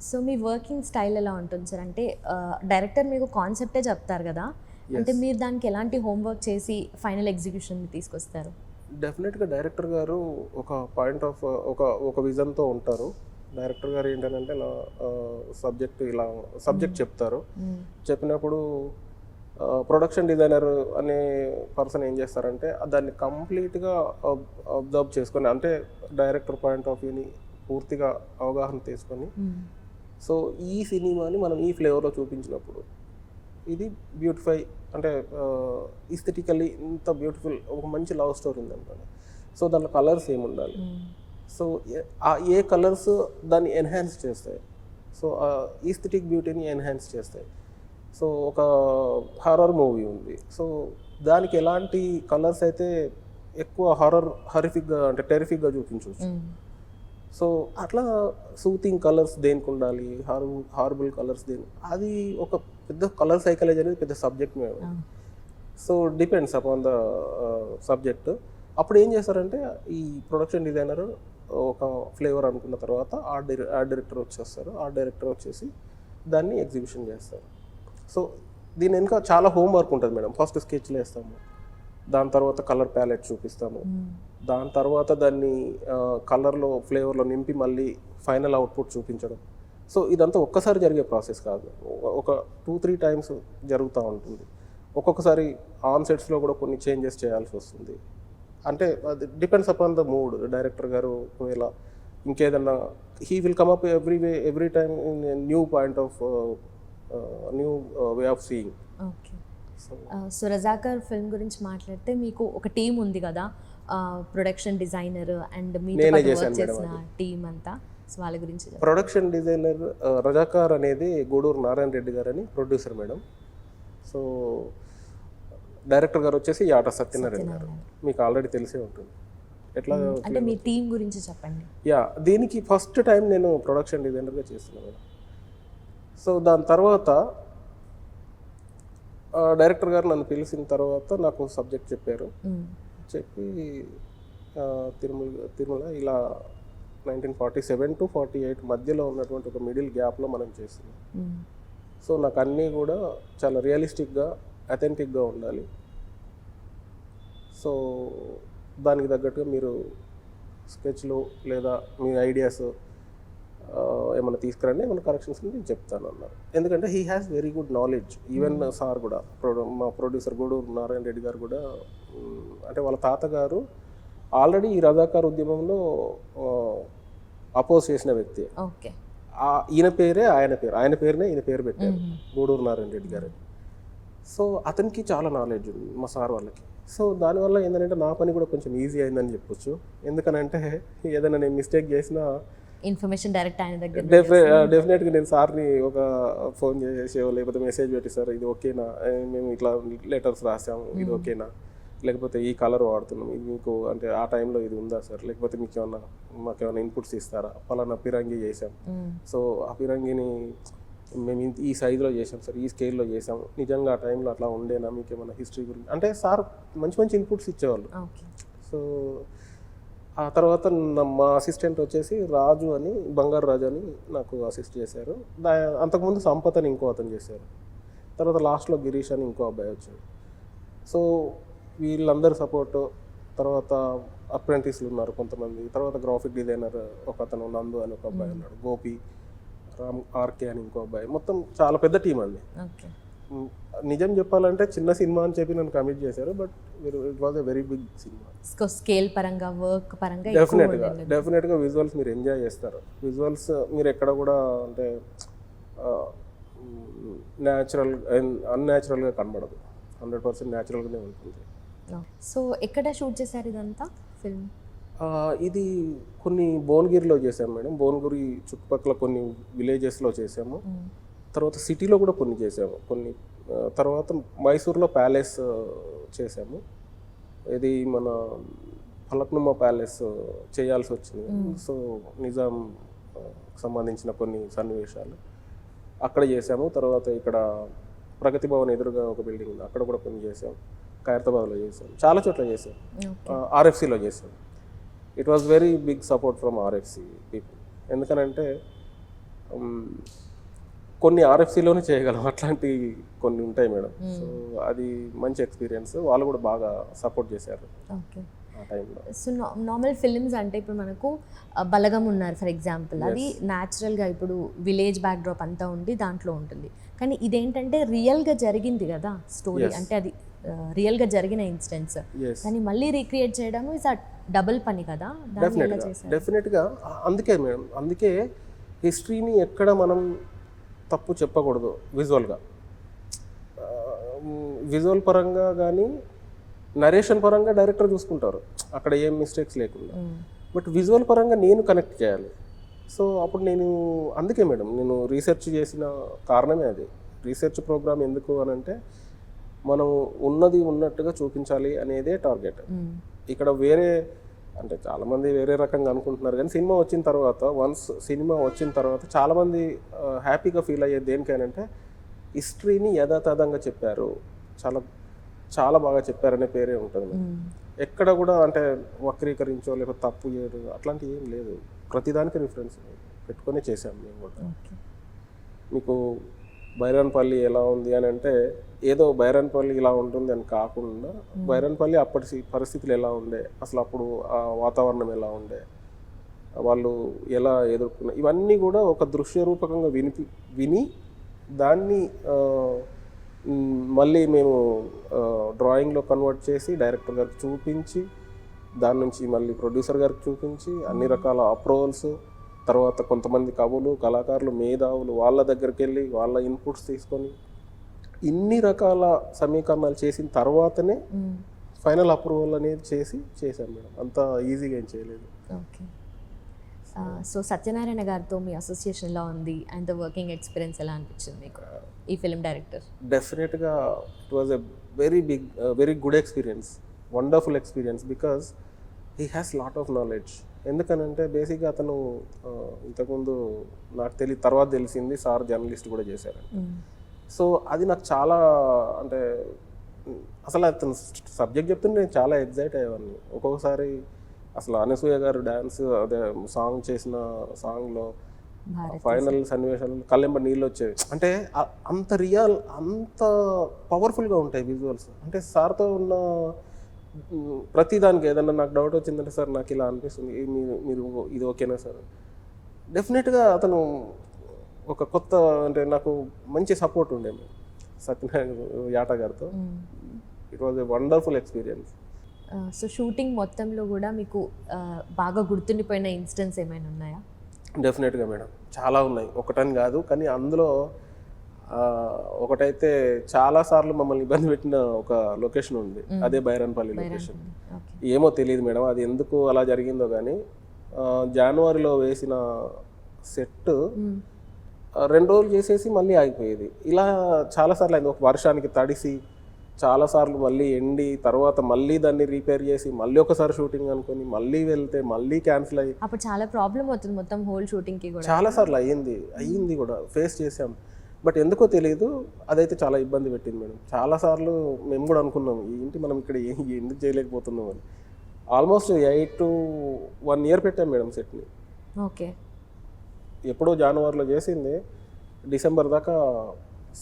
సో మీ వర్కింగ్ స్టైల్ ఎలా ఉంటుంది సార్? అంటే డైరెక్టర్ మీకు కాన్సెప్టే చెప్తారు కదా, అంటే మీరు దానికి ఎలాంటి హోంవర్క్ చేసి ఫైనల్ ఎగ్జిక్యూషన్ తీసుకొస్తారు? డెఫినెట్గా డైరెక్టర్ గారు ఒక పాయింట్ ఆఫ్ ఒక విజన్తో ఉంటారు. డైరెక్టర్ గారు ఏంటంటే నా సబ్జెక్ట్ చెప్తారు. చెప్పినప్పుడు ప్రొడక్షన్ డిజైనర్ అనే పర్సన్ ఏం చేస్తారంటే దాన్ని కంప్లీట్గా అబ్జర్వ్ చేసుకొని, అంటే డైరెక్టర్ పాయింట్ ఆఫ్ వ్యూని పూర్తిగా అవగాహన తీసుకొని, సో ఈ సినిమాని మనం ఈ ఫ్లేవర్లో చూపించినప్పుడు ఇది బ్యూటిఫై అంటే ఈస్థెటికల్లీ ఇంత బ్యూటిఫుల్ ఒక మంచి లవ్ స్టోరీ ఉంది అనుకోండి. సో దాంట్లో కలర్స్ ఏమి ఉండాలి, సో ఏ కలర్స్ దాన్ని ఎన్హాన్స్ చేస్తాయి, సో ఈస్థెటిక్ బ్యూటీని ఎన్హాన్స్ చేస్తాయి. సో ఒక హారర్ మూవీ ఉంది, సో దానికి ఎలాంటి కలర్స్ అయితే ఎక్కువ హరిఫిక్గా అంటే టెరిఫిక్గా చూపించవచ్చు. సో అట్లా సూతింగ్ కలర్స్ దేనికి ఉండాలి, హారబుల్ కలర్స్ దేని, అది ఒక పెద్ద కలర్ సైకాలజీ అనేది పెద్ద సబ్జెక్ట్ మేము. So depends upon the subject. అప్పుడు ఏం చేస్తారంటే ఈ ప్రొడక్షన్ డిజైనర్ ఒక ఫ్లేవర్ అనుకున్న తర్వాత ఆర్ట్ డైరెక్టర్ వచ్చేస్తారు. ఆర్ట్ డైరెక్టర్ వచ్చేసి దాన్ని ఎగ్జిబిషన్ చేస్తారు. సో దీని వెనుక చాలా హోంవర్క్ ఉంటుంది మేడం. ఫస్ట్ స్కెచ్లు వేస్తాము, దాని తర్వాత కలర్ ప్యాలెట్ చూపిస్తాము, దాని తర్వాత దాన్ని కలర్లో ఫ్లేవర్లో నింపి మళ్ళీ ఫైనల్ అవుట్పుట్ చూపించడం. సో ఇదంతా ఒక్కసారి జరిగే ప్రాసెస్ కాదు, ఒక 2-3 times జరుగుతూ ఉంటుంది. ఒక్కొక్కసారి ఆన్ సెట్స్లో కూడా కొన్ని చేంజెస్ చేయాల్సి వస్తుంది. అంటే అది depends upon the mood. Director గారు ఒకవేళ ఇంకేదన్నా he will come up every time in new point of new way of seeing. Okay. So Razakar film గురించి మాట్లాడితే మీకు ఒక టీం ఉంది కదా, ప్రొడక్షన్ డిజైనర్ అండ్ మీతో వర్క్ చేసిన టీం అంతా, సో వాళ్ళ గురించి. ప్రొడక్షన్ డిజైనర్ రజాకార్ అనేది గూడూరు నారాయణ రెడ్డి గారు అని ప్రొడ్యూసర్ మేడం. సో డైరెక్టర్ గారు వచ్చేసి యాట సత్యనారాయణ గారు, మీకు ఆల్రెడీ తెలిసే ఉంటుంది. ఎట్లా అంటే మీ టీం గురించి చెప్పండి. దీనికి ఫస్ట్ టైం నేను ప్రొడక్షన్ డిజైనర్గా చేస్తున్నాను. సో దాని తర్వాత డైరెక్టర్ గారు నన్ను పిలిచిన తర్వాత నాకు సబ్జెక్ట్ చెప్పారు. చెప్పి తిరుమల ఇలా 1947 to 48 మధ్యలో ఉన్నటువంటి ఒక మిడిల్ గ్యాప్లో మనం చేస్తున్నాం. సో నాకు అన్నీ కూడా చాలా రియలిస్టిక్గా అథెంటిక్గా ఉండాలి. సో దానికి తగ్గట్టుగా మీరు స్కెచ్లు లేదా మీ ఐడియాస్ ఏమైనా తీసుకురండి, ఏమైనా కరెక్షన్స్ నేను చెప్తాను అన్నారు. ఎందుకంటే he has very good knowledge. Even sir కూడా మా ప్రొడ్యూసర్ గూడూరు నారాయణ రెడ్డి గారు కూడా అంటే వాళ్ళ తాతగారు ఆల్రెడీ ఈ రజాకార్ ఉద్యమంలో అపోజ్ చేసిన వ్యక్తి. ఈయన పేరే ఆయన పేరునే ఈయన పేరు పెట్టారు, గూడూరు నారాయణ రెడ్డి గారు. సో అతనికి చాలా నాలెడ్జ్ ఉంది మా సార్ వాళ్ళకి. సో దానివల్ల ఏంటంటే నా పని కూడా కొంచెం ఈజీ అయిందని చెప్పొచ్చు. ఎందుకనంటే ఏదైనా నేను మిస్టేక్ చేసినా ఇన్ఫర్మేషన్ డైరెక్ట్ ఆయన దగ్గర డెఫినెట్గా నేను సార్ని ఒక ఫోన్ చేసేసో లేకపోతే మెసేజ్ పెట్టి, సార్ ఇది ఓకేనా, మేము ఇట్లా లెటర్స్ రాసాము, ఇది ఓకేనా, లేకపోతే ఈ కలర్ వాడుతున్నాం, ఇది మీకు అంటే ఆ టైంలో ఇది ఉందా సార్, లేకపోతే మాకేమైనా ఇన్పుట్స్ ఇస్తారా, పలానా పిరంగి చేసాం, సో ఆ పిరంగిని మేము ఈ సైజులో చేసాం సార్, ఈ స్కేల్లో చేసాం, నిజంగా ఆ టైంలో అట్లా ఉండేనా, మీకు ఏమైనా హిస్టరీ గురించి అంటే సార్ మంచి మంచి ఇన్పుట్స్ ఇచ్చేవాళ్ళు. సో ఆ తర్వాత మా అసిస్టెంట్ వచ్చేసి రాజు అని, బంగారు రాజు అని నాకు అసిస్ట్ చేశారు. అంతకుముందు సంపత్ అని ఇంకో అతను చేశారు. తర్వాత లాస్ట్లో గిరీష్ అని ఇంకో అబ్బాయి వచ్చాడు. సో వీళ్ళందరి సపోర్టు, తర్వాత అప్రెంటిస్లు ఉన్నారు కొంతమంది, తర్వాత గ్రాఫిక్ డిజైనర్ ఒక అతను నందు అని ఒక అబ్బాయి ఉన్నాడు, గోపి, రామ్ ఆర్కే అని ఇంకో అబ్బాయి, మొత్తం చాలా పెద్ద టీం అండి. నిజం చెప్పాలంటే చిన్న సినిమా అని చెప్పి నన్ను కమిట్ చేశారు, but it was a very big cinema. Scale పరంగా, వర్క్ పరంగా డెఫినెట్గా విజువల్స్ మీరు ఎంజాయ్ చేస్తారు. విజువల్స్ మీరు ఎక్కడ కూడా అంటే అన్యాచురల్గా కనబడదు. 100% న్యాచురల్గానే ఉంటుంది. సో ఎక్కడ షూట్ చేశారు ఇదంతా ఫిల్మ్? ఇది కొన్ని భువనగిరిలో చేసాము మేడం. భువనగిరి చుట్టుపక్కల కొన్ని విలేజెస్లో చేసాము. తర్వాత సిటీలో కూడా కొన్ని చేసాము. తర్వాత మైసూర్లో ప్యాలెస్ చేసాము. ఇది మన ఫలక్నుమా ప్యాలెస్ చేయాల్సి వచ్చింది. సో నిజాం సంబంధించిన కొన్ని సన్నివేశాలు అక్కడ చేసాము. తర్వాత ఇక్కడ ప్రగతి భవన్ ఎదురుగా ఒక బిల్డింగ్ ఉంది, అక్కడ కూడా కొన్ని చేసాం. ఖైరతాబాద్లో చేసాం, చాలా చోట్ల చేసాం. ఆర్ఎఫ్సిలో చేసాం. It was very big support from RFC people. ఎందుకనంటే కొన్ని ఆర్ఎఫ్సిలోనే చేయగలం, అట్లాంటి కొన్ని ఉంటాయి మేడం. సో అది మంచి ఎక్స్పీరియన్స్. వాళ్ళు కూడా బాగా సపోర్ట్ చేశారు ఆ టైంలో. సో నార్మల్ ఫిల్మ్స్ అంటే ఇప్పుడు మనకు బలగం ఉన్నారు ఫర్ ఎగ్జాంపుల్, అది న్యాచురల్గా ఇప్పుడు విలేజ్ బ్యాక్డ్రాప్ అంతా ఉండి దాంట్లో ఉంటుంది. కానీ ఇదేంటంటే రియల్గా జరిగింది కదా స్టోరీ, అంటే అది రియల్గా జరిగిన ఇన్సిడెంట్స్, దాన్ని మళ్ళీ రీక్రియేట్ చేయడం ఇస్ అ డబుల్ పని కదా. డెఫినెట్గా అందుకే మేడం, అందుకే హిస్టరీని ఎక్కడ మనం తప్పు చెప్పకూడదు. విజువల్ పరంగా కానీ నరేషన్ పరంగా డైరెక్టర్ చూసుకుంటారు అక్కడ ఏం మిస్టేక్స్ లేకుండా. బట్ విజువల్ పరంగా నేను కనెక్ట్ చేయాలి. సో అప్పుడు అందుకే మేడం నేను రీసెర్చ్ చేసిన కారణమే అది. రీసెర్చ్ ప్రోగ్రామ్ ఎందుకు అని అంటే మనం ఉన్నది ఉన్నట్టుగా చూపించాలి అనేదే టార్గెట్. ఇక్కడ అంటే చాలామంది వేరే రకంగా అనుకుంటున్నారు, కానీ సినిమా వచ్చిన తర్వాత చాలామంది హ్యాపీగా ఫీల్ అయ్యేది దేనికైనంటే హిస్టరీని యథాతథంగా చెప్పారు, చాలా బాగా చెప్పారనే పేరే ఉంటుంది. ఎక్కడ కూడా అంటే వక్రీకరించో లేకపోతే తప్పు చేయడం అట్లాంటివి ఏం లేదు. ప్రతిదానికి రిఫరెన్స్ పెట్టుకొని చేశాం మేము కూడా. మీకు బైరన్పల్లి ఎలా ఉంది అని అంటే ఏదో బైరన్పల్లి ఇలా ఉంటుంది అని కాకుండా బైరన్పల్లి అప్పటి పరిస్థితులు ఎలా ఉండే, అసలు అప్పుడు ఆ వాతావరణం ఎలా ఉండే, వాళ్ళు ఎలా ఎదుర్కొన్న, ఇవన్నీ కూడా ఒక దృశ్య రూపకంగా విని దాన్ని మళ్ళీ మేము డ్రాయింగ్లో కన్వర్ట్ చేసి డైరెక్టర్ గారికి చూపించి, దాని నుంచి మళ్ళీ ప్రొడ్యూసర్ గారికి చూపించి అన్ని రకాల అప్రూవల్స్, తర్వాత కొంతమంది కవులు కళాకారులు మేధావులు వాళ్ళ దగ్గరికి వెళ్ళి వాళ్ళ ఇన్పుట్స్ తీసుకొని ఇన్ని రకాల సమీకరణాలు చేసిన తర్వాతనే ఫైనల్ అప్రూవల్ అనేది చేశాను మేడం. అంత ఈజీగా ఏం చేయలేదు. ఓకే. సో సత్యనారాయణ గారితో మీ అసోసియేషన్ ఎలా ఉంది అండ్ ద వర్కింగ్ ఎక్స్పీరియన్స్ ఎలా అనిపించింది మీకు ఈ ఫిల్మ్ డైరెక్టర్? డెఫినెట్గా it was a very good experience, wonderful experience, because he has lot of knowledge. ఎందుకనంటే బేసిక్గా అతను ఇంతకుముందు నాకు తర్వాత తెలిసింది సార్ జర్నలిస్ట్ కూడా చేశారు. సో అది నాకు చాలా అంటే అసలు అతను సబ్జెక్ట్ చెప్తుంటే నేను చాలా ఎగ్జైట్ అయ్యేవాడిని. ఒక్కొక్కసారి అసలు అనసూయ గారు డ్యాన్స్ అదే సాంగ్ చేసిన సాంగ్లో ఫైనల్ సన్నివేశాలు కళ్ళెంబ నీళ్ళు వచ్చేవి. అంటే అంత పవర్ఫుల్గా ఉంటాయి విజువల్స్. అంటే సార్తో ఉన్న ప్రతిదానికి ఏదన్నా నాకు డౌట్ వచ్చిందంటే సార్ నాకు ఇలా అనిపిస్తుంది, మీరు ఇది ఓకేనా సార్, డెఫినెట్గా అతను ఒక కొత్త అంటే నాకు మంచి సపోర్ట్ ఉండే సత్యనారాయణ యాట గారితో. It was a wonderful experience. So shooting మొత్తంలో కూడా మీకు బాగా గుర్తుండిపోయిన ఇన్సిడెంట్స్ ఏమైనా ఉన్నాయా? డెఫినెట్గా మేడం, చాలా ఉన్నాయి, ఒకటని కాదు. కానీ అందులో ఒకటైతే చాలాసార్లు మమ్మల్ని ఇబ్బంది పెట్టిన ఒక లొకేషన్ ఉంది, అదే బైరన్పల్లి లొకేషన్. ఏమో తెలియదు మేడం అది ఎందుకు అలా జరిగిందో కానీ జనవరిలో వేసిన సెట్ 2 రోజులు చేసేసి మళ్ళీ ఆగిపోయేది. ఇలా చాలాసార్లు అయింది. ఒక వర్షానికి తడిసి చాలాసార్లు మళ్ళీ ఎండి తర్వాత మళ్ళీ దాన్ని రిపేర్ చేసి మళ్ళీ ఒకసారి షూటింగ్ అనుకుని మళ్ళీ వెళ్తే మళ్ళీ క్యాన్సిల్ అయ్యి అప్పుడు చాలా ప్రాబ్లం అవుతుంది మొత్తం హోల్ షూటింగ్కి కూడా. చాలాసార్లు అయ్యింది కూడా, ఫేస్ చేసాం. బట్ ఎందుకో తెలియదు అదైతే చాలా ఇబ్బంది పెట్టింది మేడం. చాలాసార్లు మేము కూడా అనుకున్నాం ఏంటి మనం ఇక్కడ ఎందుకు చేయలేకపోతున్నాం అని. ఆల్మోస్ట్ 8 to 1 year పెట్టాం మేడం సెట్ని. ఓకే. ఎప్పుడో జనవరిలో చేసింది డిసెంబర్ దాకా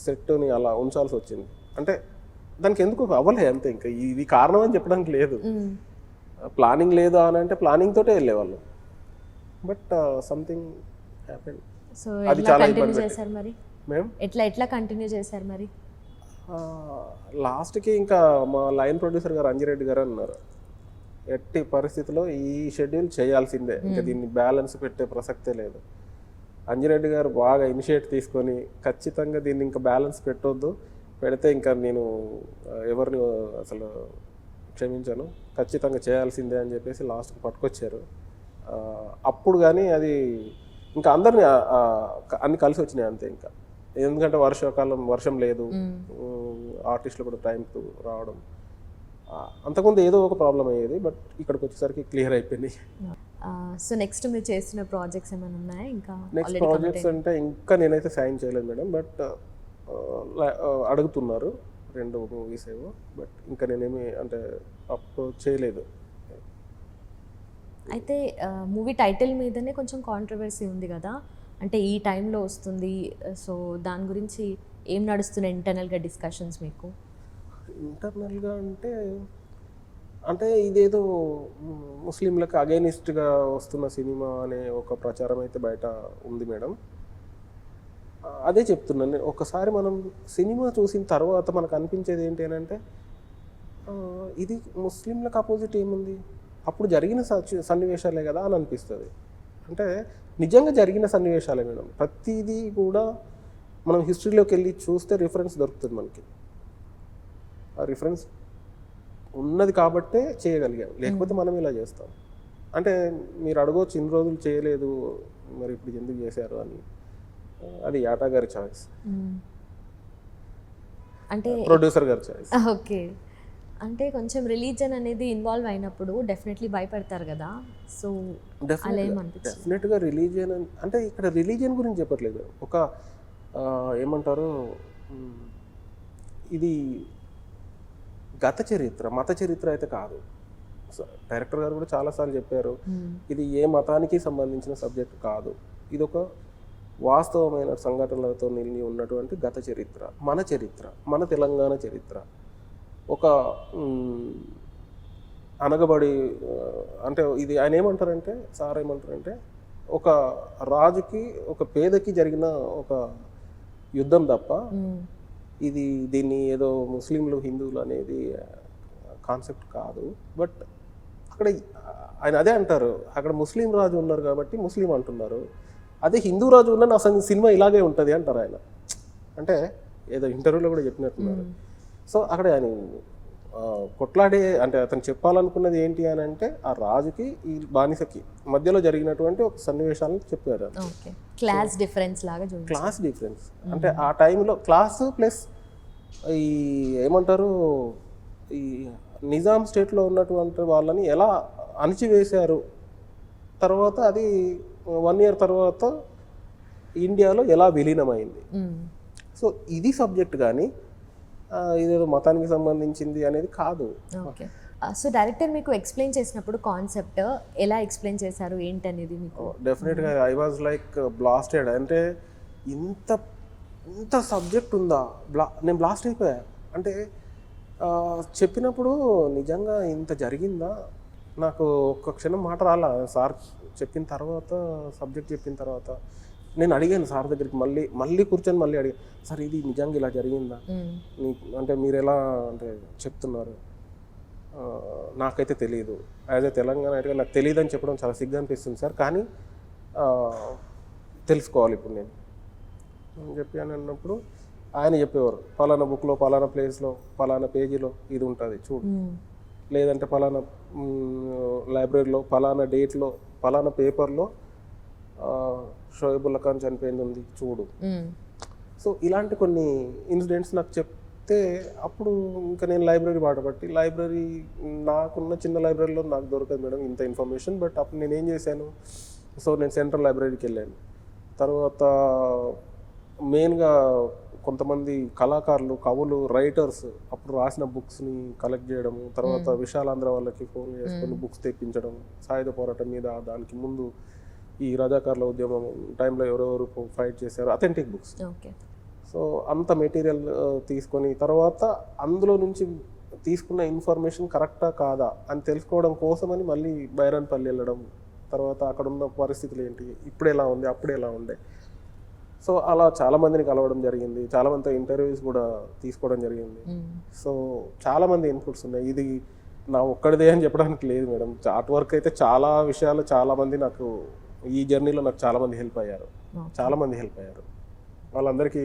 సెట్ని అలా ఉంచాల్సి వచ్చింది. అంటే దానికి ఎందుకు అవ్వలే అంతే, ఇంకా ఇది కారణం అని చెప్పడానికి లేదు. ప్లానింగ్ లేదు అని అంటే ప్లానింగ్ తోటే వెళ్ళేవాళ్ళు. But something happened. సో అది చాలా కంటిన్యూ చేశారు మరి మేము ఎట్లా కంటిన్యూ చేశారు మరి? లాస్ట్కి ఇంకా మా లైన్ ప్రొడ్యూసర్ గారు అంజిరెడ్డి గారు అన్నారు, ఎట్టి పరిస్థితిలో ఈ షెడ్యూల్ చేయాల్సిందే, ఇంకా దీన్ని బ్యాలెన్స్ పెట్టే ప్రసక్తే లేదు. అంజిరెడ్డి గారు బాగా ఇనిషియేట్ తీసుకొని ఖచ్చితంగా దీన్ని ఇంకా బ్యాలెన్స్ పెట్టొద్దు, పెడితే ఇంకా నేను ఎవరిని అసలు క్షమించాను, ఖచ్చితంగా చేయాల్సిందే అని చెప్పేసి లాస్ట్కి పట్టుకొచ్చారు. అప్పుడు కానీ అది ఇంకా అందరినీ అన్ని కలిసి వచ్చినాయి అంతే. ఇంకా ఎందుకంటే వర్షాకాలం, వర్షం లేదు, ఆర్టిస్టులు కూడా టైంకు రావడం, అంతకుముందు ఏదో ఒక ప్రాబ్లం అయ్యేది, బట్ ఇక్కడికి వచ్చేసరికి క్లియర్ అయిపోయింది. సో నెక్స్ట్ మీరు చేస్తున్న ప్రాజెక్ట్స్ ఏమైనా ఉన్నాయా? ఇంకా నెక్స్ట్ ప్రాజెక్ట్స్ అంటే ఇంకా నేనైతే సైన్ చేయలేదు మేడం, బట్ అడుగుతున్నారు 2 మూవీస్ ఏమో, బట్ ఇంకా నేనేమి అంటే అప్రోచ్ చేయలేదు. అయితే మూవీ టైటిల్ మీదనే కొంచెం కాంట్రవర్సీ ఉంది కదా, అంటే ఈ టైంలో వస్తుంది, సో దాని గురించి ఏం నడుస్తున్నాయి ఇంటర్నల్గా డిస్కషన్స్ మీకు? ఇంటర్నల్గా అంటే ఇదేదో ముస్లింలకు అగైనిస్ట్గా వస్తున్న సినిమా అనే ఒక ప్రచారం అయితే బయట ఉంది మేడం. అదే చెప్తున్నాను, ఒకసారి మనం సినిమా చూసిన తర్వాత మనకు అనిపించేది ఏంటి అని అంటే, ఇది ముస్లింలకు అపోజిట్ ఏముంది, అప్పుడు జరిగిన సన్నివేశాలే కదా అని అనిపిస్తుంది. అంటే నిజంగా జరిగిన సన్నివేశాలే మేడం. ప్రతిదీ కూడా మనం హిస్టరీలోకి వెళ్ళి చూస్తే రిఫరెన్స్ దొరుకుతుంది మనకి. ఆ రిఫరెన్స్ ఉన్నది కాబట్టే చేయగలిగాం, లేకపోతే మనం ఇలా చేస్తాం. అంటే మీరు అడగవచ్చు, ఇన్ని రోజులు చేయలేదు మరి ఇప్పుడు ఎందుకు చేశారు అని. అది యాటా గారి చాయిస్, అంటే ప్రొడ్యూసర్ గారి చాయిస్. ఓకే, అంటే కొంచెం రిలీజన్ అనేది ఇన్వాల్వ్ అయినప్పుడు డెఫినెట్లీ భయపడతారు కదా, సో అలా ఏమనిపించింది? డెఫినెట్గా రిలీజియన్ అంటే ఇక్కడ రిలీజియన్ గురించి చెప్పట్లేదు, ఒక ఏమంటారు, ఇది గత చరిత్ర, మత చరిత్ర అయితే కాదు. డైరెక్టర్ గారు కూడా చాలాసార్లు చెప్పారు, ఇది ఏ మతానికి సంబంధించిన సబ్జెక్ట్ కాదు, ఇది ఒక వాస్తవమైన సంఘటనలతో నిలిచి ఉన్నటువంటి గత చరిత్ర, మన తెలంగాణ చరిత్ర. ఒక అనగబడి అంటే ఇది ఆయన ఏమంటారంటే, సార్ ఏమంటారంటే, ఒక రాజుకి ఒక పేదకి జరిగిన ఒక యుద్ధం తప్ప దీన్ని ఏదో ముస్లింలు హిందువులు అనేది కాన్సెప్ట్ కాదు. బట్ అక్కడ ఆయన అదే అంటారు, అక్కడ ముస్లిం రాజు ఉన్నారు కాబట్టి ముస్లిం అంటున్నారు, అదే హిందూ రాజు ఉన్న అసలు సినిమా ఇలాగే ఉంటుంది అంటారు ఆయన. అంటే ఏదో ఇంటర్వ్యూలో కూడా చెప్పినట్టున్నారు. సో అక్కడ ఆయన కొట్లాడే అంటే అతను చెప్పాలనుకున్నది ఏంటి అని అంటే, ఆ రాజుకి ఈ బానిసకి మధ్యలో జరిగినటువంటి ఒక సన్నివేశాలను చెప్పారు. క్లాస్ డిఫరెన్స్ లాగా, క్లాస్ డిఫరెన్స్ అంటే ఆ టైంలో క్లాస్ ప్లస్ ఈ ఏమంటారు, ఈ నిజాం స్టేట్లో ఉన్నటువంటి వాళ్ళని ఎలా అణిచివేశారు, తర్వాత అది 1 year తర్వాత ఇండియాలో ఎలా విలీనమైంది. సో ఇది సబ్జెక్ట్, కానీ ఇదేదో మతానికి సంబంధించింది అనేది కాదు. ఓకే, సో డైరెక్టర్ మీకు ఎక్స్ప్లెయిన్ చేసినప్పుడు కాన్సెప్ట్ ఎలా ఎక్స్ప్లెయిన్ చేశారు ఏంటి అనేది మీకు? డెఫినెట్గా ఐ వాజ్ లైక్ బ్లాస్టెడ్. అంటే ఇంత సబ్జెక్ట్ ఉందా, నేను బ్లాస్ట్ అయిపోయా. అంటే చెప్పినప్పుడు నిజంగా ఇంత జరిగిందా, నాకు ఒక్క క్షణం మాట రాలా. సార్ చెప్పిన తర్వాత, సబ్జెక్ట్ చెప్పిన తర్వాత నేను అడిగాను సార్ దగ్గరికి, మళ్ళీ కూర్చొని మళ్ళీ అడిగాను, సార్ ఇది నిజంగా ఇలా జరిగిందా, అంటే మీరు ఎలా అంటే చెప్తున్నారు, నాకైతే తెలియదు, యాజ్ ఏ తెలంగాణ అయితే నాకు తెలియదు అని చెప్పడం చాలా సిగ్గు అనిపిస్తుంది సార్, కానీ తెలుసుకోవాలి ఇప్పుడు నేను అని చెప్పాను. అన్నప్పుడు ఆయన చెప్పేవారు, పలానా బుక్లో, పలానా ప్లేస్లో, పలానా పేజీలో ఇది ఉంటుంది చూడు, లేదంటే పలానా లైబ్రరీలో, పలానా డేట్లో, పలానా పేపర్లో షోయబుల్లా ఖాన్ చనిపోయింది ఉంది చూడు. సో ఇలాంటి కొన్ని ఇన్సిడెంట్స్ నాకు చెప్తే అప్పుడు ఇంకా నేను లైబ్రరీ బాటపట్టి, లైబ్రరీ నాకున్న చిన్న లైబ్రరీలో నాకు దొరకదు మేడం ఇంత ఇన్ఫర్మేషన్. బట్ అప్పుడు నేను ఏం చేశాను, సో నేను సెంట్రల్ లైబ్రరీకి వెళ్ళాను. తర్వాత మెయిన్గా కొంతమంది కళాకారులు, కవులు, రైటర్స్ అప్పుడు రాసిన బుక్స్ని కలెక్ట్ చేయడము, తర్వాత విశాలాంధ్ర వాళ్ళకి ఫోన్ చేసుకొని బుక్స్ తెప్పించడం, సాయుధ పోరాటం మీద, దానికి ముందు ఈ రజాకార్ల ఉద్యమం టైంలో ఎవరెవరు ఫైట్ చేశారు, అథెంటిక్ బుక్స్. సో అంత మెటీరియల్ తీసుకొని తర్వాత అందులో నుంచి తీసుకున్న ఇన్ఫర్మేషన్ కరెక్టా కాదా అని తెలుసుకోవడం కోసమని మళ్ళీ బైరాన్పల్లి వెళ్ళడం, తర్వాత అక్కడ ఉన్న పరిస్థితులు ఏంటి, ఇప్పుడు ఎలా ఉంది, అప్పుడు ఎలా ఉండే. సో అలా చాలామందిని కలవడం జరిగింది, చాలామందితో ఇంటర్వ్యూస్ కూడా తీసుకోవడం జరిగింది. సో చాలామంది ఇన్పుట్స్ ఉన్నాయి. ఇది నా ఒక్కడిదే అని చెప్పడానికి లేదు మేడం. చార్ట్ వర్క్ అయితే చాలా విషయాలు చాలామంది నాకు ఈ జర్నీలో నాకు చాలామంది హెల్ప్ అయ్యారు. వాళ్ళందరికీ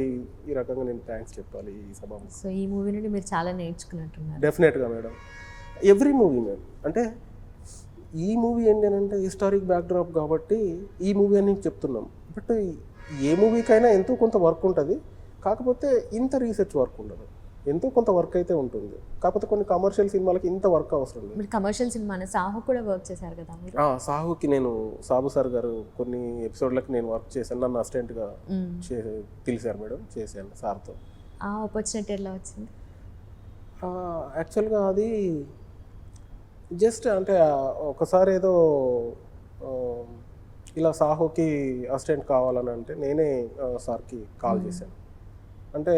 ఈ రకంగా నేను థ్యాంక్స్ చెప్పాలి ఈ సభ. సో ఈ మూవీ నుండి మీరు చాలా నేర్చుకున్నట్టున్నారు. డెఫినెట్గా మేడం. ఎవ్రీ మూవీ మేడం, అంటే ఈ మూవీ ఏంటి అని అంటే హిస్టారిక్ బ్యాక్డ్రాప్ కాబట్టి ఈ మూవీ అని చెప్తున్నాం. బట్ ఏ మూవీకైనా ఎంతో కొంత వర్క్ ఉంటుంది, కాకపోతే ఇంత రీసెర్చ్ వర్క్ ఉండదు. ఎంతో కొంత వర్క్ అయితే ఉంటుంది, కాకపోతే కొన్ని కమర్షియల్ సినిమాలకి ఇంత వర్క్ అవసరం లేదు. మీరు కమర్షియల్ సినిమా సాహు కూడా వర్క్ చేశారు కదా మీరు? సాహుకి నేను సాబు సార్ గారు కొన్ని ఎపిసోడ్లకి నేను వర్క్ చేశాను, నన్ను అసిస్టెంట్గా తెలిసారు మేడం, చేశాను సార్తో. ఆ ఆపర్చునిటీ ఎలా వచ్చింది? యాక్చువల్గా అది జస్ట్ అంటే ఒకసారి ఏదో ఇలా సాహుకి అసిస్టెంట్ కావాలని అంటే నేనే సార్కి కాల్ చేశాను. అంటే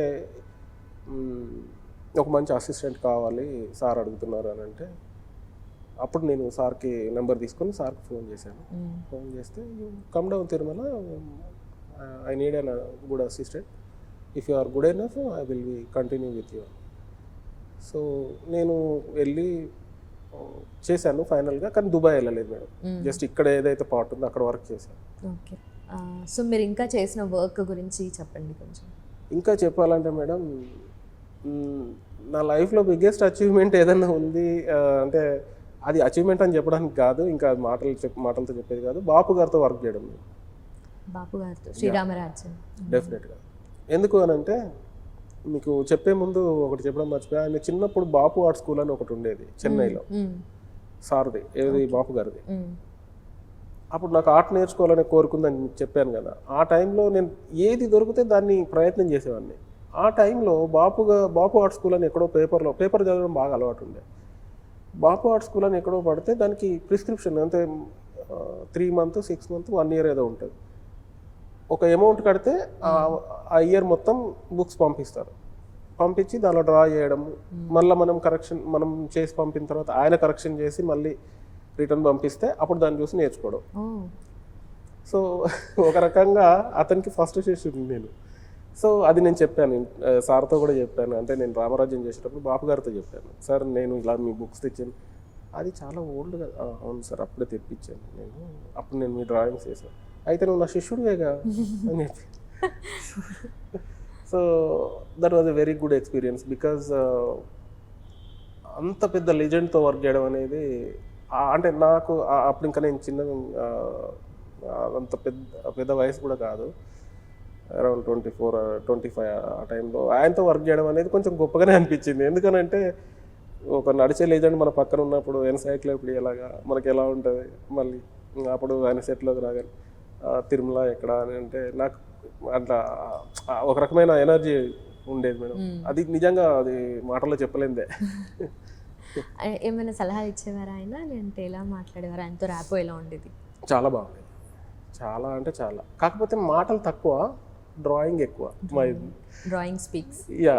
ఒక మంచి అసిస్టెంట్ కావాలి సార్ అడుగుతున్నారు అని అంటే అప్పుడు నేను సార్కి నెంబర్ తీసుకొని సార్కి ఫోన్ చేశాను. ఫోన్ చేస్తే come down Tirumala, I need an good assistant, if you are good enough I will be continue with you. So నేను వెళ్ళి చేశాను ఫైనల్గా, కానీ దుబాయ్ వెళ్ళలేదు మేడం, జస్ట్ ఇక్కడ ఏదైతే పార్ట్ ఉందో అక్కడ వర్క్ చేశాను. ఓకే. సో మీరు ఇంకా చేసిన వర్క్ గురించి చెప్పండి కొంచెం. ఇంకా చెప్పాలంటే మేడం, నా లైఫ్లో బిగ్గెస్ట్ అచీవ్మెంట్ ఏదైనా ఉంది అంటే అది అచీవ్మెంట్ అని చెప్పడానికి కాదు, ఇంకా మాటలతో చెప్పేది కాదు, బాపు గారితో వర్క్ చేయడం. బాపు గారితో శ్రీరామరాజ్యం. డెఫినెట్గా. ఎందుకు అని అంటే మీకు చెప్పే ముందు ఒకటి చెప్పడం మర్చిపోయా, ఆయన చిన్నప్పుడు బాపు ఆర్ట్ స్కూల్ అని ఒకటి ఉండేది చెన్నైలో, సార్ది, ఏది బాపు గారిది. అప్పుడు నాకు ఆర్ట్ నేర్చుకోవాలని కోరుకుందని చెప్పాను కదా, ఆ టైంలో నేను ఏది దొరికితే దాన్ని ప్రయత్నం చేసేవాడిని. ఆ టైంలో బాపు ఆర్ట్ స్కూల్ అని ఎక్కడో పేపర్ చదవడం బాగా అలవాటు ఉండే. బాపు ఆర్ట్ స్కూల్ అని ఎక్కడో పడితే దానికి ప్రిస్క్రిప్షన్ అంటే 3 months 6 months 1 year ఏదో ఉంటుంది. ఒక అమౌంట్ కడితే ఆ ఇయర్ మొత్తం బుక్స్ పంపిస్తారు, పంపించి దానిలో డ్రా చేయడం, మళ్ళీ మనం చేసి పంపిన తర్వాత ఆయన కరెక్షన్ చేసి మళ్ళీ రిటర్న్ పంపిస్తే అప్పుడు దాన్ని చూసి నేర్చుకోవడం. సో ఒక రకంగా అతనికి ఫస్ట్ శిష్యుడు నేను. సో అది నేను చెప్పాను సార్తో కూడా చెప్పాను, అంటే నేను రామరాజ్యం చేసేటప్పుడు బాపు గారితో చెప్పాను, సార్ నేను ఇలా మీ బుక్స్ తెచ్చాను, అది చాలా ఓల్డ్ కదా. అవును సార్, అప్పుడే తెప్పించాను నేను, అప్పుడు నేను మీ డ్రాయింగ్స్ వేసాను, అయితే నువ్వు నా శిష్యుడివేగా అని చెప్పి. So that was a very good experience, because అంత పెద్ద లెజెండ్తో వర్క్ చేయడం అనేది అంటే నాకు అప్పుడు ఇంకా నేను చిన్న అంత పెద్ద వయసు కూడా కాదు, అరౌండ్ 24-25 ఆ టైంలో ఆయనతో వర్క్ చేయడం అనేది కొంచెం గొప్పగానే అనిపించింది. ఎందుకనంటే ఒక నడిచే లెజెండ్ మన పక్కన ఉన్నప్పుడు ఎన్సైక్లోపీడియా లాగా మనకి ఎలా ఉంటుంది, మళ్ళీ అప్పుడు ఆయన సెట్లోకి రాగానే తిరుమల ఎక్కడ అని అంటే నాకు అట్లా ఒక రకమైన ఎనర్జీ ఉండేది మేడం. అది నిజంగా అది మాటల్లో చెప్పలేందే. ఏమైనా సలహా ఇచ్చేవారా ఆయన, లేదంటే ఎలా మాట్లాడేవారు, ఆయనతో ర్యాపో ఎలా ఉండేది? చాలా బాగుండేది, చాలా అంటే చాలా. కాకపోతే మాటలు తక్కువ, డ్రాయింగ్ ఎక్కువ. Drawing speaks. యా,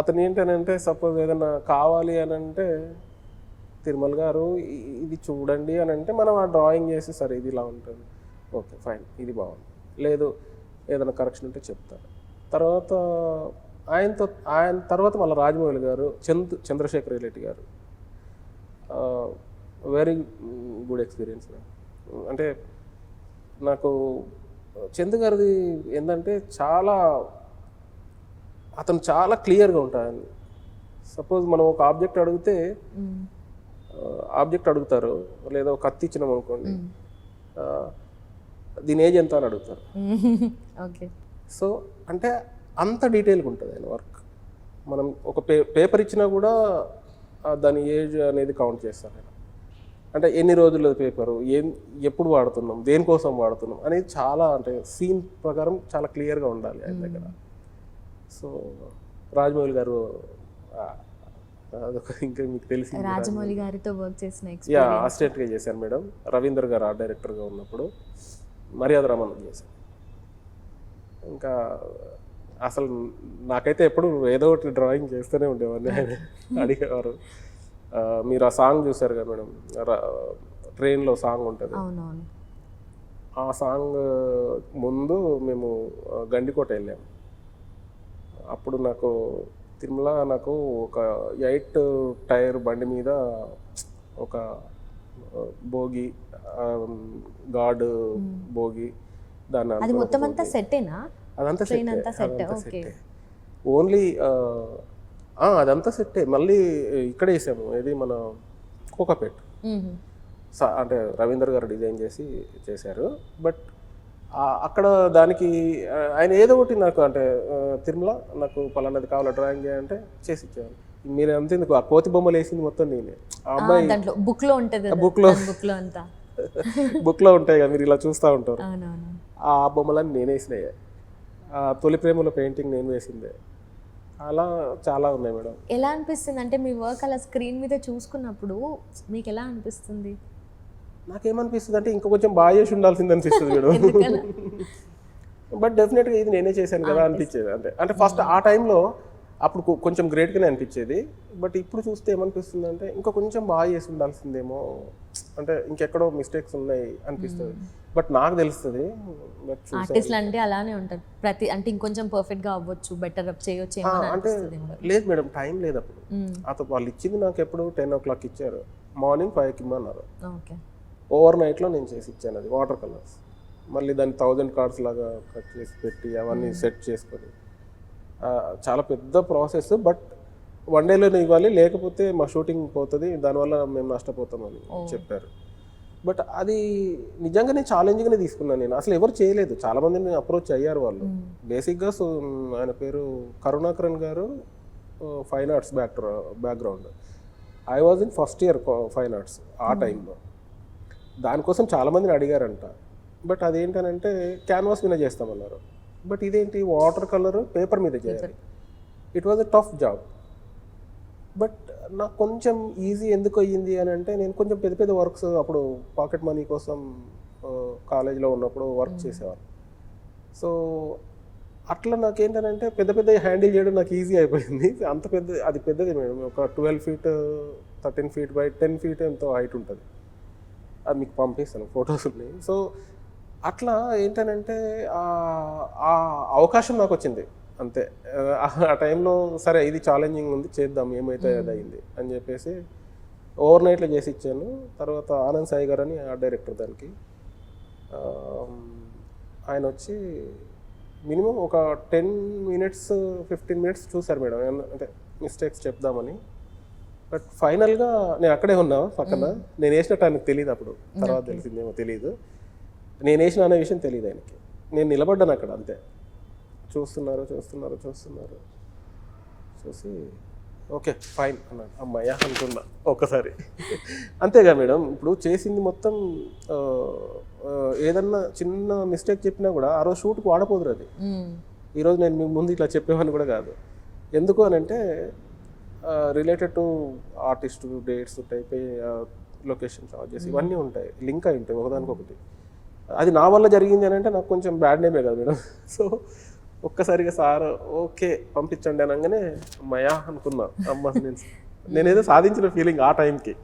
అతను ఏంటనంటే సపోజ్ ఏదైనా కావాలి అని అంటే తిరుమల గారు ఇది చూడండి అని అంటే మనం ఆ డ్రాయింగ్ చేసి సరే ఇది ఇలా ఉంటుంది, ఓకే ఫైన్, ఇది బాగుంది, లేదు ఏదైనా కరెక్షన్ ఉంటే చెప్తారు. తర్వాత ఆయన తర్వాత మళ్ళీ రాజమౌళి గారు, చంద్రశేఖర్ రెడ్డి గారు, వెరీ గుడ్ ఎక్స్పీరియన్స్. అంటే నాకు చందు గారిది ఏంటంటే అతను చాలా క్లియర్గా ఉంటాడు. సపోజ్ మనం ఒక ఆబ్జెక్ట్ అడుగుతారు, లేదా ఒక కత్తి ఇచ్చినాం అనుకోండి, దీని ఏజ్ ఎంత అని అడుగుతారు. ఓకే. సో అంటే అంత డీటెయిల్గా ఉంటుంది ఆయన వర్క్. మనం ఒక పేపర్ ఇచ్చినా కూడా దాని ఏజ్ అనేది కౌంట్ చేస్తారు ఆయన. అంటే ఎన్ని రోజుల పేపరు, ఎప్పుడు వాడుతున్నాం, దేనికోసం వాడుతున్నాం అనేది చాలా, అంటే సీన్ ప్రకారం చాలా క్లియర్గా ఉండాలి ఆయన దగ్గర. సో రాజమౌళి గారు అదొక ఇంకా మీకు తెలిసి రాజమౌళి గారితో వర్క్ చేసిన అసిస్టెంట్గా చేశాను మేడం. రవీందర్ గారు ఆర్ట్ డైరెక్టర్గా ఉన్నప్పుడు మర్యాద రామన్ చేశాను. ఇంకా అసలు నాకైతే ఎప్పుడు ఏదో ఒకటి డ్రాయింగ్ చేస్తూనే ఉండేవాడిని. ఆయన అడిగేవారు, మీరు ఆ సాంగ్ చూసారు కదా మేడం, ట్రైన్లో సాంగ్ ఉంటుంది, ఆ సాంగ్ ముందు మేము గండికోట వెళ్ళాము. అప్పుడు నాకు తిరుమల నాకు ఒక 8 టైర్ బండి మీద ఒక భోగి, గాడ్ భోగి, దాన్ని మొత్తం అంతా సెట్టేనా? అదంతా ట్రైన్ సెట్టే, అంతా సెట్. అదంతా ఓకే. సెట్టే. ఓన్లీ అదంతా సెట్టే. మళ్ళీ ఇక్కడ వేసాము, ఏది మన కోకాపేట్. అంటే రవీందర్ గారు డిజైన్ చేసి చేశారు. బట్ అక్కడ దానికి ఆయన ఏదో ఒకటి నాకు అంటే తిరుమల నాకు పలానాది కావాలా డ్రాయింగ్ చేయాలంటే చేసి ఇచ్చాను. మీరు అంతేందుకు ఆ కోతి బొమ్మలు వేసింది మొత్తం నేనే. ఆ అమ్మాయి దాంట్లో బుక్ లో ఉంటది, బుక్ లో అంతా బుక్ లో ఉంటాయి కదా, మీరు ఇలా చూస్తూ ఉంటారు. అవునవును. ఆ బొమ్మలన్నీ నేనే వేసినాయి. ఆ తొలి ప్రేమలో పెయింటింగ్ నేను వేసిందే. అలా చాలా ఉన్నాయి మేడం. ఎలా అనిపిస్తుంది అంటే మీ వర్క్ అలా స్క్రీన్ మీద చూసుకున్నప్పుడు మీకు ఎలా అనిపిస్తుంది? నాకేమనిపిస్తుంది అంటే ఇంకా కొంచెం బాగా చేసి ఉండాల్సింది అనిపిస్తుంది మేడం. ఎందుకలా? బట్ డెఫినెట్గా ఇది నేనే చేశాను కదా అనిపించేది. అంటే ఫస్ట్ ఆ టైంలో అప్పుడు కొంచెం గ్రేట్గానే అనిపించేది. బట్ ఇప్పుడు చూస్తే ఏమనిపిస్తుంది అంటే ఇంకా కొంచెం బాగా చేసి ఉండాల్సిందేమో, అంటే ఇంకెక్కడో మిస్టేక్స్ ఉన్నాయి అనిపిస్తుంది. బట్ నాకు తెలుస్తుంది. ఆర్టిస్ట్లు అంటే అలానే ఉంటారు, ప్రతి అంటే ఇంకొంచెం పర్ఫెక్ట్ గా అవ్వచ్చు, బెటర్ అప్ చేయొచ్చు అంటే లేదు మేడం, టైం లేదు అప్పుడు. అతను వాళ్ళు ఇచ్చింది నాకు ఎప్పుడు 10 o'clock ఇచ్చారు, మార్నింగ్ 5కి ఇమ్మన్నారు. ఓవర్ నైట్లో నేను చేసి ఇచ్చాను అది వాటర్ కలర్స్. మళ్ళీ దాన్ని 1000 కార్డ్స్ లాగా కట్ చేసి పెట్టి అవన్నీ సెట్ చేసుకొని చాలా పెద్ద ప్రాసెస్. బట్ 1 dayలోనే ఇవ్వాలి, లేకపోతే మా షూటింగ్ పోతుంది, దానివల్ల మేము నష్టపోతామని చెప్పారు. బట్ అది నిజంగానే ఛాలెంజింగ్గానే తీసుకున్నాను నేను. అసలు ఎవరు చేయలేదు, చాలామందిని అప్రోచ్ అయ్యారు వాళ్ళు. బేసిక్గా ఆయన పేరు కరుణాకరన్ గారు, fine arts background. I was in first year fine arts ఆ టైంలో. దానికోసం చాలామందిని అడిగారంట. బట్ అదేంటనంటే క్యాన్వాస్ మీద చేస్తామన్నారు. బట్ ఇదేంటి వాటర్ కలర్ పేపర్ మీద చేయాలి. It was a tough job. But నాకు కొంచెం ఈజీ ఎందుకు అయ్యింది అని అంటే నేను కొంచెం పెద్ద పెద్ద వర్క్స్ అప్పుడు పాకెట్ మనీ కోసం కాలేజీలో ఉన్నప్పుడు వర్క్ చేసేవాళ్ళు. సో అట్లా నాకేంటంటే పెద్ద పెద్ద హ్యాండిల్ చేయడం నాకు ఈజీ అయిపోయింది. అంత పెద్ద అది పెద్దది మేడం, ఒక 12 feet 13 feet by 10 feet ఎంతో హైట్ ఉంటుంది. అది మీకు పంపిస్తాను, ఫొటోస్ ఉన్నాయి. సో అట్లా ఏంటనంటే ఆ అవకాశం నాకు వచ్చింది అంతే. ఆ టైంలో సరే ఇది ఛాలెంజింగ్ ఉంది, చేద్దాం, ఏమైతే అది అయింది అని చెప్పేసి ఓవర్ నైట్లో చేసి ఇచ్చాను. తర్వాత ఆనంద్ సాయి గారు అని ఆ డైరెక్టర్ దానికి, ఆయన వచ్చి మినిమం ఒక 10 minutes 15 minutes చూశారు మేడం, అంటే మిస్టేక్స్ చెప్దామని. బట్ ఫైనల్గా నేను అక్కడే ఉన్నా పక్కన. నేను వేసినట్టు ఆయనకు తెలియదు అప్పుడు, తర్వాత తెలిసిందేమో తెలియదు. నేను వేసిన అనే విషయం తెలియదు ఆయనకి. నేను నిలబడ్డాను అక్కడ అంతే. చూస్తున్నారు చూసి ఓకే ఫైన్ అన్నాడు. అమ్మాయ్యా అనుకున్నా ఒక్కసారి. అంతేగా మేడం, ఇప్పుడు చేసింది మొత్తం ఏదన్నా చిన్న మిస్టేక్ చెప్పినా కూడా ఆ రోజు షూట్కి వాడపోదురు అది. ఈరోజు నేను మీ ముందు ఇట్లా చెప్పేవాడిని కూడా కాదు. ఎందుకు అని అంటే related to artist dates type, location charges ఇవన్నీ ఉంటాయి, లింక్ అయి ఉంటాయి ఒకదానికొకటి. అది నా వల్ల జరిగింది అని అంటే నాకు కొంచెం బ్యాడ్ నేమే కదా మేడం. సో ఒక్కసారిగా సార్ ఓకే పంపించండి అనగానే అమ్మయ్యా అనుకున్నా. అమ్మ నేనేదో సాధించిన ఫీలింగ్ ఆ టైంకి.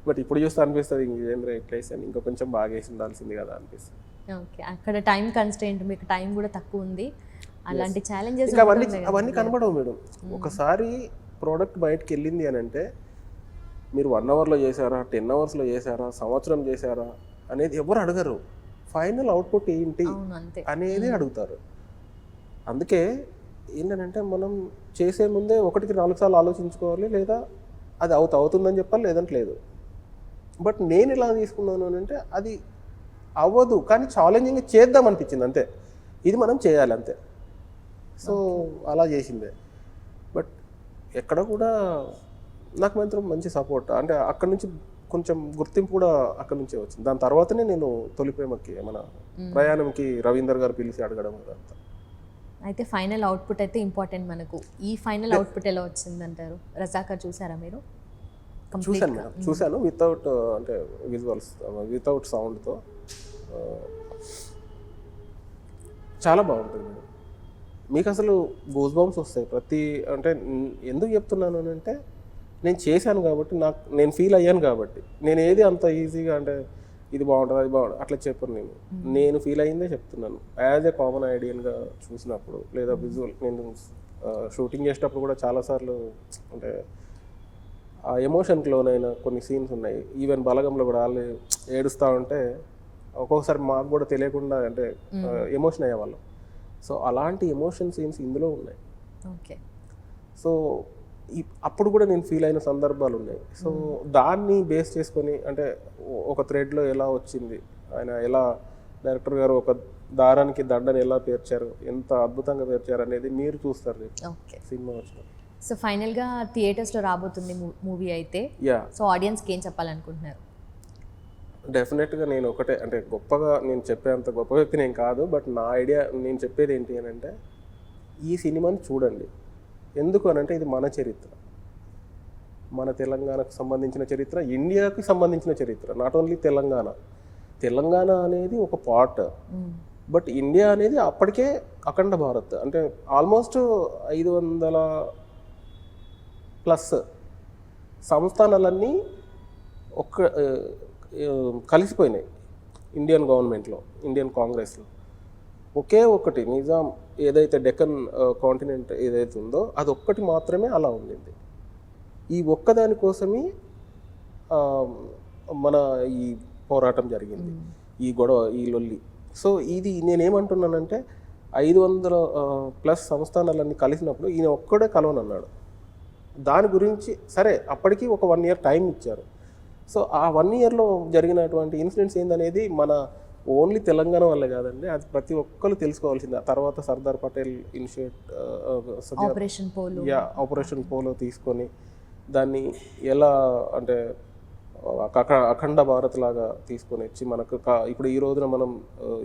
బట్ ఇప్పుడు చూస్తే అనిపిస్తుంది ఇంకేంద్ర ఎట్లా వేసాను, ఇంకా కొంచెం బాగా వేసి ఉండాల్సింది కదా అనిపిస్తుంది. ఓకే, అక్కడ టైం కన్స్ట్రెయింట్, మీకు టైం కూడా తక్కువ ఉంది, అలాంటి ఛాలెంజెస్ అవన్నీ కనబడవు మేడం. ఒకసారి ప్రోడక్ట్ బయటకు వెళ్ళింది అని అంటే మీరు 1 hourలో చేశారా, 10 hoursలో చేశారా, సంవత్సరం చేశారా అనేది ఎవరు అడగరు. ఫైనల్ అవుట్పుట్ ఏంటి అనేది అడుగుతారు. అందుకే ఏంటంటే మనం చేసే ముందే 1కి 4 సార్లు ఆలోచించుకోవాలి, లేదా అది అవుతుందని చెప్పాలి, లేదంటే లేదు. బట్ నేను ఎలా తీసుకున్నాను అని అంటే అది అవ్వదు కానీ ఛాలెంజింగ్ చేద్దాం అనిపించింది అంతే, ఇది మనం చేయాలి అంతే. సో అలా చేసిందే. బట్ ఎక్కడ కూడా నాకు మాత్రం మంచి సపోర్ట్, అంటే అక్కడ నుంచి కొంచెం గుర్తింపు కూడా అక్కడ నుంచే వచ్చింది. దాని తర్వాతనే నేను తొలి ప్రేమకి మన ప్రయాణంకి రవీందర్ గారు పిలిచి అడగడం అదంతా. అయితే ఫైనల్ అవుట్పుట్ అయితే ఇంపార్టెంట్ మనకు. ఈ ఫైనల్ అవుట్పుట్ ఎలా వచ్చిందంటారు? రజాకర్ చూసారా మీరు? చూశాను మేడం, చూశాను. వితౌట్ అంటే విజువల్స్, వితౌట్ సౌండ్తో చాలా బాగుంటుంది మేడం. మీకు అసలు గూస్ బంప్స్ వస్తాయి ప్రతి, అంటే ఎందుకు చెప్తున్నాను అని అంటే నేను చేశాను కాబట్టి, నేను ఫీల్ అయ్యాను కాబట్టి. నేను ఏది అంత ఈజీగా అంటే ఇది బాగుంటుంది అది బాగుంటుంది అట్లా చెప్పను. నేను ఫీల్ అయ్యిందే చెప్తున్నాను. యాజ్ ఏ కామన్ ఐడియన్గా చూసినప్పుడు, లేదా విజువల్ నేను షూటింగ్ చేసేటప్పుడు కూడా చాలాసార్లు అంటే ఆ ఎమోషన్కి లోనైన కొన్ని సీన్స్ ఉన్నాయి. ఈవెన్ బలగంలో కూడా వాళ్ళు ఏడుస్తూ ఉంటే ఒక్కొక్కసారి మాకు కూడా తెలియకుండా అంటే ఎమోషన్ అయ్యేవాళ్ళం. సో అలాంటి ఎమోషన్ సీన్స్ ఇందులో ఉన్నాయి. ఓకే. సో అప్పుడు కూడా నేను ఫీల్ అయిన సందర్భాలు ఉన్నాయి. సో దాన్ని బేస్ చేసుకొని అంటే ఒక థ్రెడ్లో ఎలా వచ్చింది, ఆయన ఎలా డైరెక్టర్ గారు ఒక దారానికి దండని ఎలా పేర్చారు, ఎంత అద్భుతంగా పేర్చారు అనేది మీరు చూస్తారు ఓకే సినిమా వచ్చిన. సో ఫైనల్గా థియేటర్స్లో రాబోతుంది మూవీ అయితే. యా, సో ఆడియన్స్కి ఏం చెప్పాలనుకుంటున్నారు? డెఫినెట్గా నేను ఒకటే, అంటే గొప్పగా నేను చెప్పేంత గొప్ప వ్యక్తి నేను కాదు, బట్ నా ఐడియా నేను చెప్పేది ఏంటి అని అంటే ఈ సినిమాని చూడండి. ఎందుకు అని అంటే ఇది మన చరిత్ర, మన తెలంగాణకు సంబంధించిన చరిత్ర, ఇండియాకి సంబంధించిన చరిత్ర. నాట్ ఓన్లీ తెలంగాణ అనేది ఒక పార్ట్, బట్ ఇండియా అనేది అప్పటికే అఖండ భారత్. అంటే ఆల్మోస్ట్ 500+ సంస్థానాలన్నీ కలిసిపోయినాయి ఇండియన్ గవర్నమెంట్లో, ఇండియన్ కాంగ్రెస్లో. ఒకే ఒకటి నిజాం ఏదైతే డెక్కన్ కాంటినెంట్ ఏదైతే ఉందో అది ఒక్కటి మాత్రమే అలా ఉండింది. ఈ ఒక్కదాని కోసమే మన ఈ పోరాటం జరిగింది, ఈ గొడవ, ఈ లొల్లి. సో ఇది నేనేమంటున్నానంటే 500+ సంస్థానాలన్నీ కలిసినప్పుడు ఈయన ఒక్కడే కలవనన్నాడు. దాని గురించి సరే అప్పటికి ఒక 1 year టైం ఇచ్చారు. సో ఆ 1 yearలో జరిగినటువంటి ఇన్సిడెంట్స్ ఏందనేది మన ఓన్లీ తెలంగాణ వల్లే కాదండి, అది ప్రతి ఒక్కరు తెలుసుకోవాల్సిందే. ఆ తర్వాత సర్దార్ పటేల్ ఆపరేషన్ పోలో తీసుకొని దాన్ని ఎలా అంటే అఖండ భారత్ లాగా తీసుకొని వచ్చి మనకు ఇప్పుడు ఈ రోజున మనం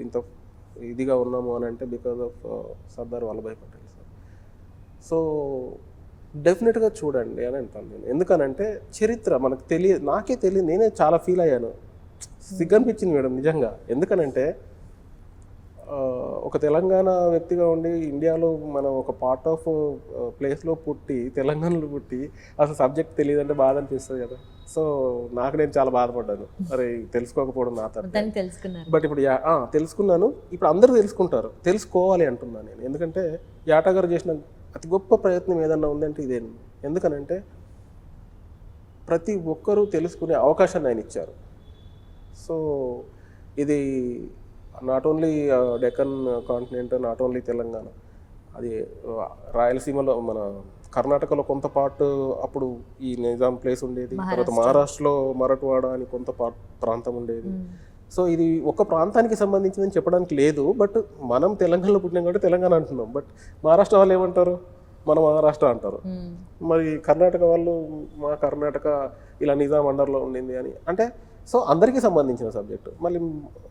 ఇంత ఇదిగా ఉన్నాము అని అంటే because of Sardar Vallabhbhai Patel sir. So డెఫినెట్గా చూడండి అని అంటాను నేను. ఎందుకనంటే చరిత్ర మనకు నాకే తెలియదు, నేనే చాలా ఫీల్ అయ్యాను, సిగ్గనిపించింది మేడం నిజంగా. ఎందుకనంటే ఒక తెలంగాణ వ్యక్తిగా ఉండి ఇండియాలో మనం ఒక పార్ట్ ఆఫ్ ప్లేస్లో పుట్టి తెలంగాణలో పుట్టి అసలు సబ్జెక్ట్ తెలియదంటే బాధ అనిపిస్తుంది కదా. సో నేను చాలా బాధపడ్డాను, అరే తెలుసుకోకపోవడం నా తరఫు. బట్ ఇప్పుడు తెలుసుకున్నాను, ఇప్పుడు అందరూ తెలుసుకోవాలి అంటున్నాను నేను. ఎందుకంటే యాటా గారు చేసిన అతి గొప్ప ప్రయత్నం ఏదన్నా ఉందంటే ఇదే. ఎందుకనంటే ప్రతి ఒక్కరూ తెలుసుకునే అవకాశాన్ని ఆయన ఇచ్చారు. సో ఇది not only Deccan continent, not only Telangana, అది రాయలసీమలో మన కర్ణాటకలో కొంత పార్ట్ అప్పుడు ఈ నిజాం ప్లేస్ ఉండేది, తర్వాత మహారాష్ట్రలో మరాఠవాడ అని కొంత ప్రాంతం ఉండేది. సో ఇది ఒక ప్రాంతానికి సంబంధించిందని చెప్పడానికి లేదు, బట్ మనం తెలంగాణలో పుట్టినాం కాబట్టి తెలంగాణ అంటున్నాం. బట్ మహారాష్ట్ర వాళ్ళు ఏమంటారు, మన మహారాష్ట్ర అంటారు. మరి కర్ణాటక వాళ్ళు మా కర్ణాటక ఇలా నిజాం అండర్లో ఉండింది అని అంటే. సో అందరికీ సంబంధించిన సబ్జెక్టు. మళ్ళీ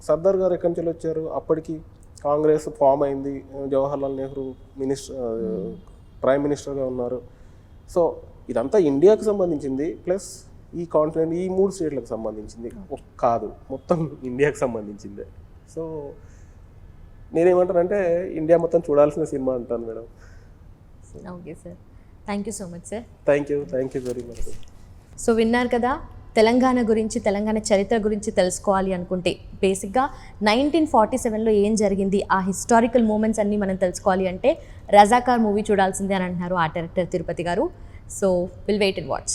సర్దార్ గారు ఎక్కడి నుంచి వచ్చారు, అప్పటికి కాంగ్రెస్ ఫామ్ అయింది, జవహర్లాల్ నెహ్రూ ప్రైమ్ మినిస్టర్గా ఉన్నారు. సో ఇదంతా ఇండియాకు సంబంధించింది, ప్లస్ ఈ కాంటినెంట్ ఈ 3 స్టేట్లకు సంబంధించింది కాదు, మొత్తం ఇండియాకు సంబంధించిందే. సో నేనేమంటానంటే ఇండియా మొత్తం చూడాల్సిన సినిమా అంటాను madam. Okay sir, thank you so much sir. Thank you very much. So విన్నారు కదా, తెలంగాణ గురించి, తెలంగాణ చరిత్ర గురించి తెలుసుకోవాలి అనుకుంటే బేసిక్గా 1947లో ఏం జరిగింది, ఆ హిస్టారికల్ మూమెంట్స్ అన్నీ మనం తెలుసుకోవాలి అంటే రజాకార్ మూవీ చూడాల్సిందే అని అంటున్నారు ఆ డైరెక్టర్ తిరుపతి గారు. So will wait and watch.